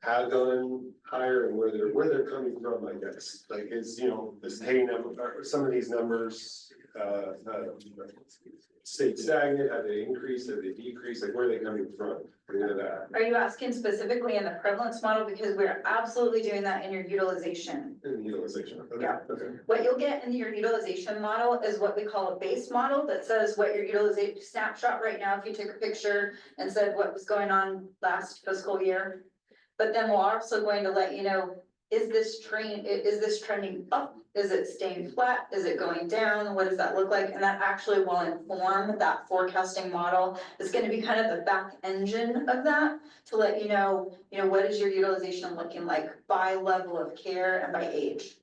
Speaker 8: have gone higher and where they're coming from, I guess, like is, this hay number, some of these numbers, stayed stagnant, have they increased, have they decreased, like where are they coming from? That.
Speaker 18: Are you asking specifically in the prevalence model? Because we're absolutely doing that in your utilization.
Speaker 8: In utilization, okay.
Speaker 18: Yeah.
Speaker 8: Okay.
Speaker 18: What you'll get in your utilization model is what we call a base model that says what your utilization snapshot right now, if you took a picture and said what was going on last fiscal year. But then we're also going to let you know is this trending up? Is it staying flat? Is it going down? What does that look like? And that actually will inform that forecasting model. It's gonna be kind of the back engine of that to let you know, what is your utilization looking like by level of care and by age.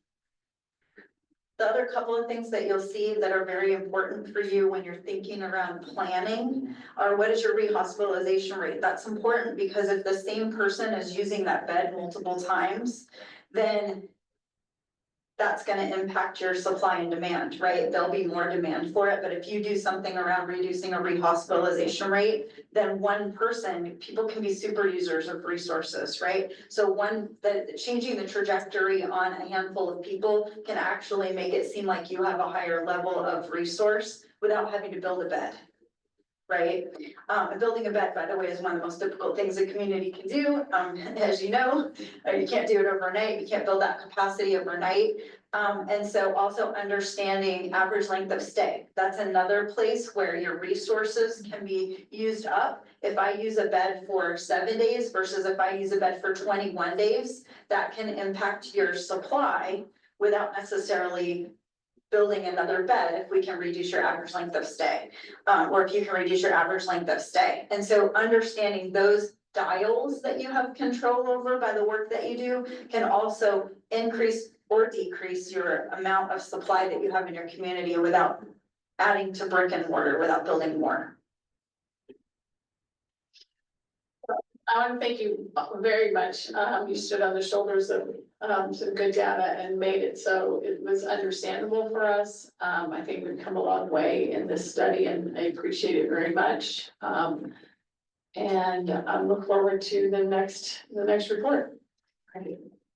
Speaker 18: The other couple of things that you'll see that are very important for you when you're thinking around planning are what is your rehospitalization rate? That's important because if the same person is using that bed multiple times, then that's gonna impact your supply and demand, right? There'll be more demand for it, but if you do something around reducing a rehospitalization rate, then one person, people can be super users of resources, right? So changing the trajectory on a handful of people can actually make it seem like you have a higher level of resource without having to build a bed. Right? Building a bed, by the way, is one of the most difficult things a community can do. As you know, you can't do it overnight. You can't build that capacity overnight. And so also understanding average length of stay. That's another place where your resources can be used up. If I use a bed for 7 days versus if I use a bed for 21 days, that can impact your supply without necessarily building another bed if we can reduce your average length of stay, or if you can reduce your average length of stay. And so understanding those dials that you have control over by the work that you do can also increase or decrease your amount of supply that you have in your community without adding to brick and mortar, without building more.
Speaker 1: I want to thank you very much. You stood on the shoulders of some good data and made it so it was understandable for us. I think we've come a long way in this study and I appreciate it very much. And I look forward to the next report.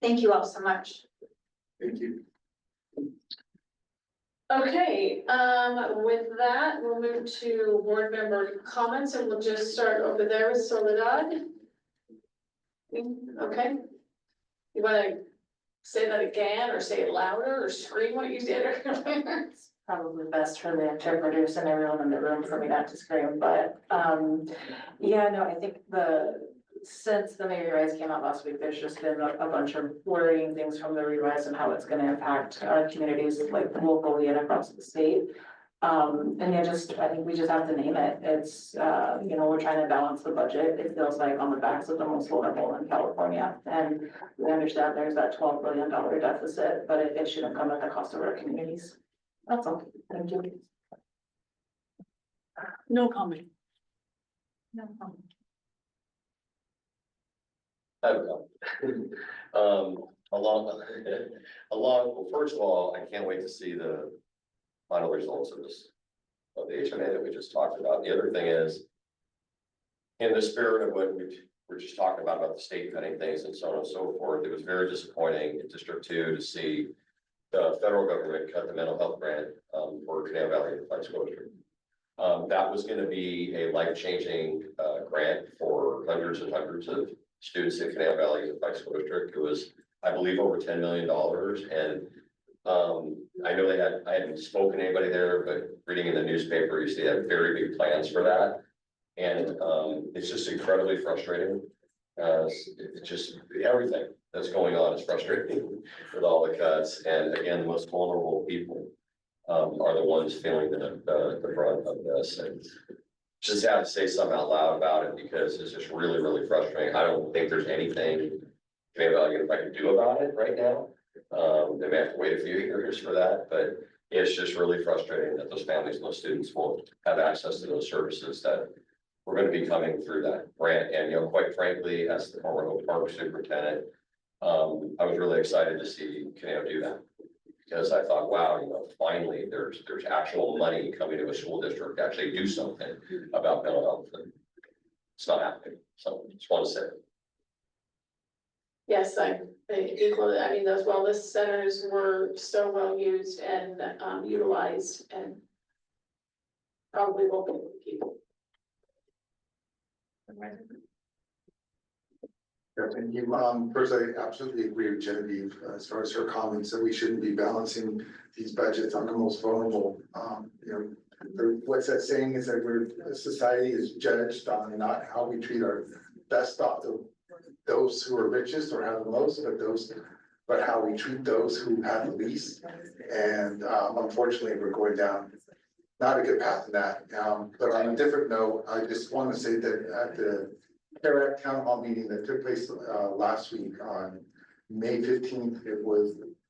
Speaker 18: Thank you all so much.
Speaker 2: Thank you.
Speaker 1: Okay, with that, we'll move to board member comments and we'll just start over there with Soledad. Okay. You wanna say that again or say it louder or scream what you did earlier?
Speaker 5: It's probably best for the interpreters and everyone in the room for me not to scream, but, yeah, no, I think since the May revise came out last week, there's just been a bunch of worrying things from the revise and how it's gonna impact our communities like locally and across the state. And I think we just have to name it. It's, we're trying to balance the budget. It feels like on the backs of the most vulnerable in California. And we understand there's that $12 billion deficit, but it shouldn't come at the cost of our communities. That's all. Thank you.
Speaker 1: No comment. No comment.
Speaker 9: I don't know. Well, first of all, I can't wait to see the final results of the HMA that we just talked about. The other thing is, in the spirit of what we were just talking about the state cutting things and so on and so forth, it was very disappointing in District 2 to see the federal government cut the mental health grant for Canal Valley and Flex Coaster. That was going to be a life-changing grant for hundreds and hundreds of students in Canal Valley and Flex Coaster. It was, I believe, over $10 million. And I know I hadn't spoken to anybody there, but reading in the newspaper, you see they have very big plans for that. And it's just incredibly frustrating. It's just everything that's going on is frustrating with all the cuts. And again, the most vulnerable people are the ones feeling the brunt of this. And just have to say something out loud about it because it's just really, really frustrating. I don't think there's anything maybe I can do about it right now. They may have to wait a few years for that, but it's just really frustrating that those families and those students won't have access to those services that we're going to be coming through that grant. And, quite frankly, as the former Oak Park superintendent, I was really excited to see Caneo do that because I thought, wow, finally there's actual money coming to a school district to actually do something about mental health. And it's not happening. So just want to say it.
Speaker 1: Yes, I equally, those wellness centers were so well used and utilized and probably will be people.
Speaker 2: Yeah, thank you. First, I absolutely agree with Genevieve as far as her comments that we shouldn't be balancing these budgets on the most vulnerable. What's that saying is that society is judged on not how we treat our best off of those who are richest or have the most, but those but how we treat those who have the least. And unfortunately, we're going down not a good path in that. But on a different note, I just want to say that at the CARE Act Town Hall meeting that took place last week on May 15th,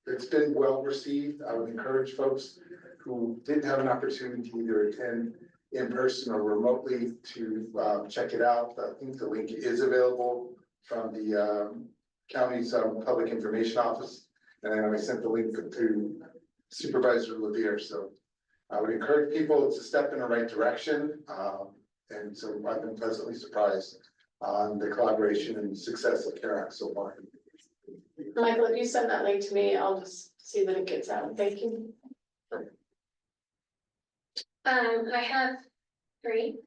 Speaker 2: it's been well received. I would encourage folks who didn't have an opportunity to either attend in person or remotely to check it out. I think the link is available from the county's public information office. And then I sent the link to Supervisor Levere. So I would encourage people, it's a step in the right direction. And so I've been pleasantly surprised on the collaboration and success of CARE Act so far.
Speaker 10: Michael, if you send that link to me, I'll just see that it gets out. Thank you.
Speaker 21: I have three.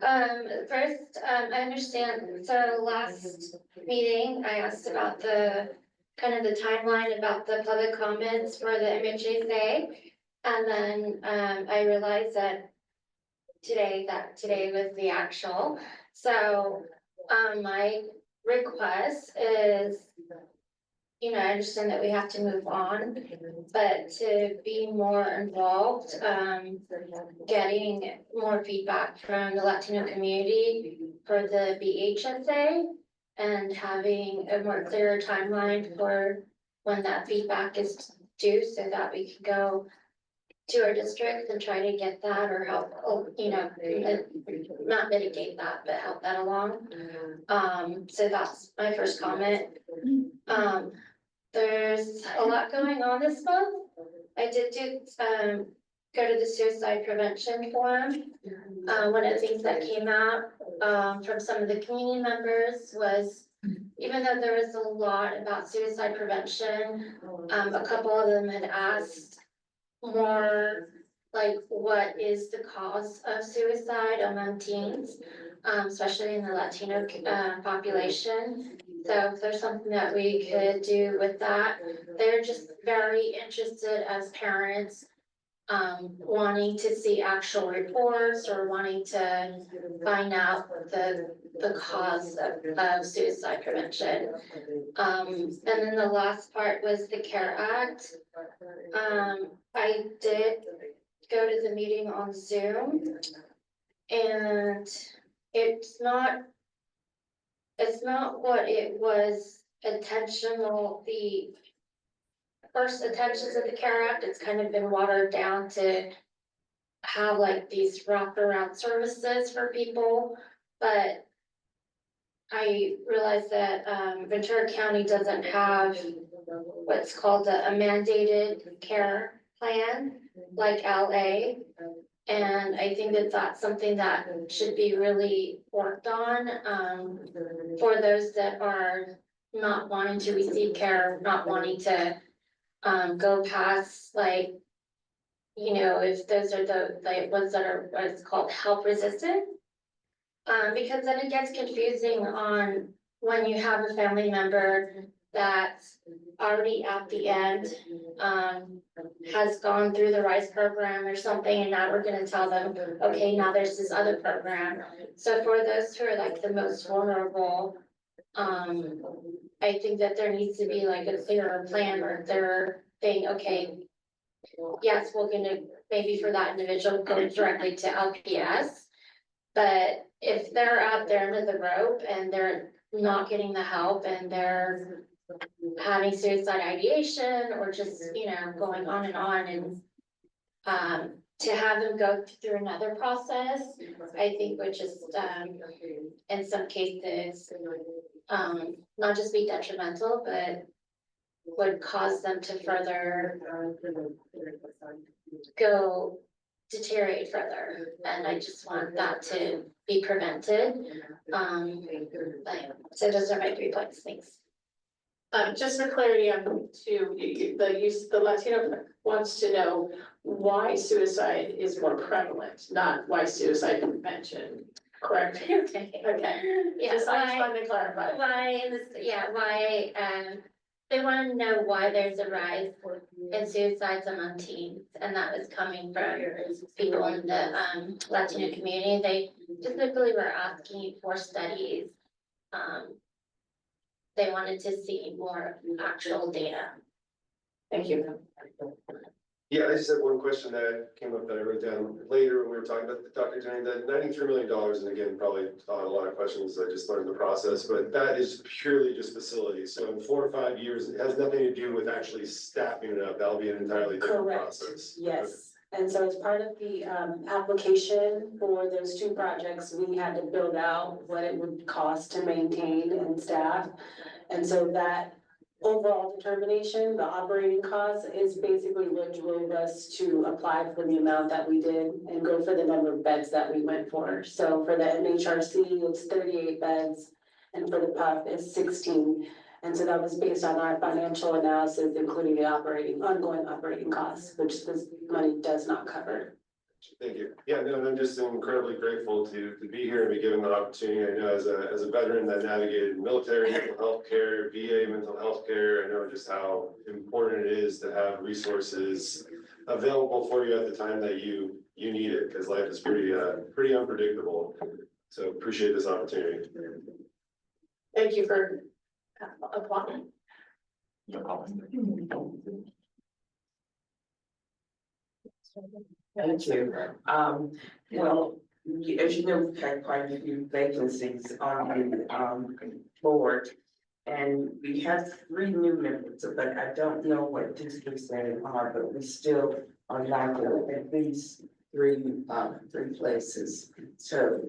Speaker 21: First, I understand, so last meeting, I asked about the kind of the timeline about the public comments for the MHSA. And then, I realized that today was the actual. So, my request is, you know, I understand that we have to move on, but to be more involved, getting more feedback from the Latino community for the BHSA and having a more clearer timeline for when that feedback is due so that we can go to our district and try to get that or help, you know, not mitigate that, but help that along. So that's my first comment. There's a lot going on this month. I did go to the suicide prevention forum. One of the things that came out from some of the community members was, even though there was a lot about suicide prevention, a couple of them had asked more like, what is the cause of suicide among teens, especially in the Latino population. So if there's something that we could do with that, they're just very interested as parents, wanting to see actual reports or wanting to find out the cause of suicide prevention. And then the last part was the CARE Act. I did go to the meeting on Zoom, and it's not what it was intentional, the first intentions of the CARE Act. It's kind of been watered down to have like these wraparound services for people, but I realized that Ventura County doesn't have what's called a mandated care plan like LA. And I think that that's something that should be really worked on for those that are not wanting to receive care, not wanting to go past, like, you know, if those are the ones that are what's called help resistant. Because then it gets confusing on when you have a family member that's already at the end, has gone through the RISE program or something, and now we're gonna tell them, okay, now there's this other program. So for those who are like the most vulnerable, I think that there needs to be like a clearer plan or they're saying, okay, yes, we're gonna, maybe for that individual, go directly to LPS. But if they're out there under the rope and they're not getting the help and they're having suicide ideation or just, you know, going on and to have them go through another process, I think would just in some cases not just be detrimental, but would cause them to further go deteriorate further. And I just want that to be prevented. So those are my 3 points. Thanks.
Speaker 10: Just for clarity on the Latino wants to know why suicide is more prevalent, not why suicide prevention, correct?
Speaker 21: Okay.
Speaker 10: Okay.
Speaker 21: Yeah,
Speaker 10: Just I just wanted to clarify.
Speaker 21: Why they want to know why there's a rise in suicides among teens, and that was coming from people in the Latino community. They specifically were asking for studies they wanted to see more actual data.
Speaker 16: Thank you.
Speaker 8: Yeah, I just had one question that came up that I wrote down later when we were talking about the Dr. Attorney, that $93 million, and again, probably a lot of questions, I just learned the process, but that is purely just facilities. So in 4 or 5 years, it has nothing to do with actually staffing it up. That'll be an entirely different
Speaker 16: Correct.
Speaker 8: process.
Speaker 16: Yes, and so as part of the application for those two projects, we had to build out what it would cost to maintain and staff. And so that overall determination, the operating cost is basically what drove us to apply for the amount that we did and go for the number of beds that we went for. So for the MHRC, it's 38 beds, and for the PUF, it's 16. And so that was based on our financial analysis, including the ongoing operating costs, which this money does not cover.
Speaker 8: Thank you. Yeah, no, and I'm just incredibly grateful to be here and be given the opportunity. I know as a veteran that navigated military mental health care, VA mental health care, I know just how important it is to have resources available for you at the time that you need it, because life is pretty unpredictable. So appreciate this opportunity.
Speaker 16: Thank you for applying.
Speaker 7: Thank you. Well, as you know, we've had quite a few vacancies on the board. And we have 3 new members, but I don't know what districts they are, but we still are lacking at least 3 places. So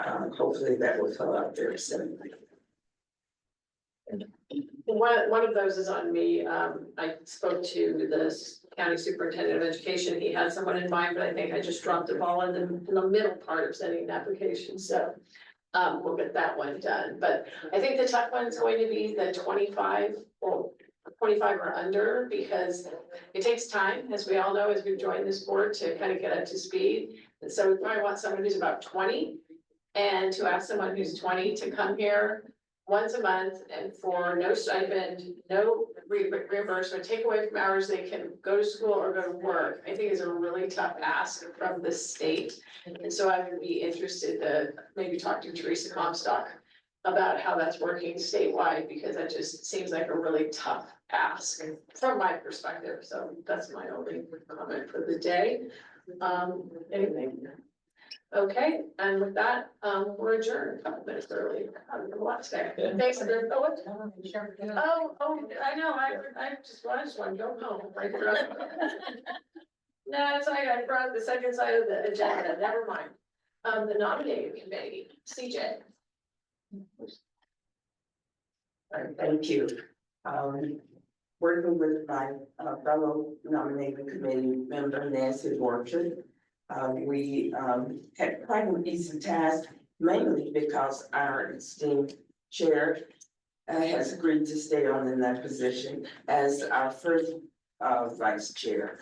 Speaker 7: hopefully that will fill out very soon.
Speaker 1: One of those is on me. I spoke to the county superintendent of education. He had someone in mind, but I think I just dropped the ball in the middle part of sending an application, so. We'll get that one done, but I think the tough one is going to be the 25 or under, because it takes time, as we all know, as we've joined this board, to kind of get up to speed. And so we probably want someone who's about 20, and to ask someone who's 20 to come here once a month and for no stipend, no reimbursement, take away from hours they can go to school or go to work, I think is a really tough ask from the state. And so I would be interested to maybe talk to Teresa Comstock about how that's working statewide, because that just seems like a really tough ask from my perspective. So that's my only comment for the day. Anything? Okay, and with that, we're adjourned a couple minutes early. Thanks, everyone. Oh, I know, I just want to go home. No, it's like I brought the second side of the agenda, never mind. The nominating committee, CJ.
Speaker 7: Thank you. Working with my fellow nominating committee member, Nancy Orchard. We had quite an easy task, mainly because our esteemed chair has agreed to stay on in that position as our first vice chair.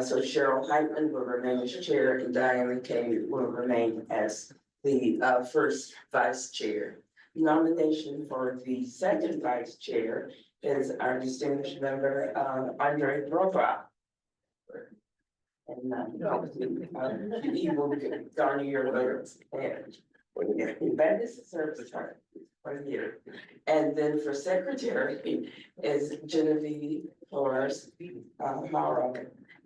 Speaker 7: So Cheryl Heitman will remain as chair, and Diana Kay will remain as the first vice chair. Nomination for the second vice chair is our distinguished member, Andre Brofa. And he will garner your votes, and that is the service part right here. And then for secretary is Genevieve Flores Mauro.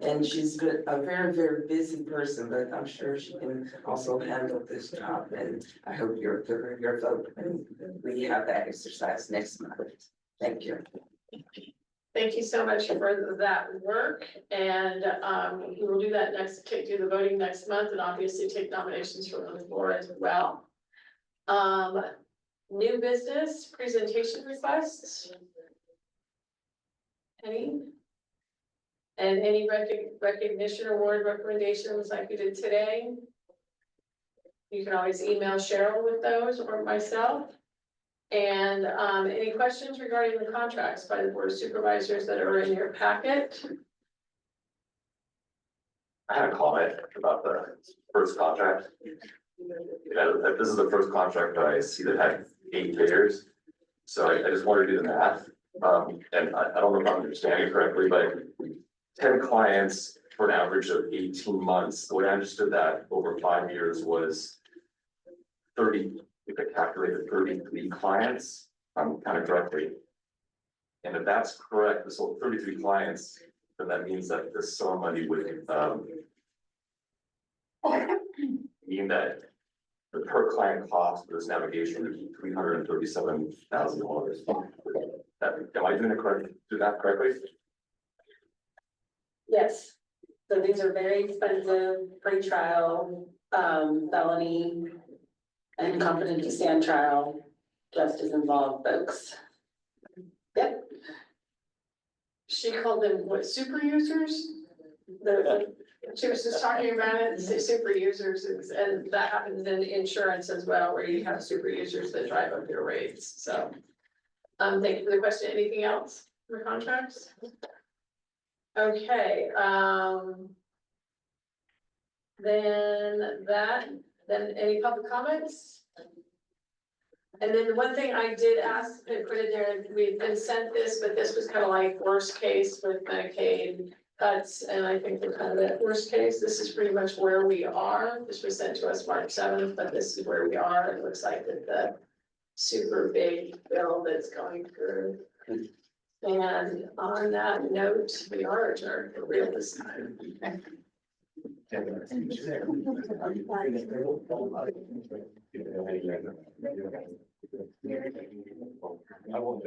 Speaker 7: And she's been a very, very busy person, but I'm sure she can also handle this job, and I hope you're for your vote. And we have that exercise next month. Thank you.
Speaker 1: Thank you so much for that work, and we will do that do the voting next month, and obviously take nominations from the floor as well. New business presentation requests. Any? And any recognition award recommendations like we did today? You can always email Cheryl with those or myself. And any questions regarding the contracts by the board of supervisors that are in your packet?
Speaker 17: I had a comment about the first contract. If this is the first contract that I see that had 8 payers. So I just wanted to do the math. And I don't know if I'm understanding correctly, but 10 clients for an average of 18 months. The way I understood that over 5 years was 30, if I calculated 33 clients. kind of correctly. And if that's correct, this whole 33 clients, then that means that this sum money would, mean that the per client cost for this navigation would be $337,000. Am I doing it correct, do that correctly?
Speaker 16: Yes, so these are very expensive pre-trial, felony and competent to stand trial, justice involved folks. Yep.
Speaker 1: She called them what, super users? She was just talking about it, say super users, and that happens in insurance as well, where you have super users that drive up your rates, so. Thank you for the question. Anything else for contracts? Okay, then any public comments? And then the one thing I did ask and put in there, we've been sent this, but this was kind of like worst case with Medicaid cuts, and I think we're kind of at worst case. This is pretty much where we are. This was sent to us March 7th, but this is where we are. It looks like that the super big bill that's going through. And on that note, we are adjourned for real this time.
Speaker 9: I won't.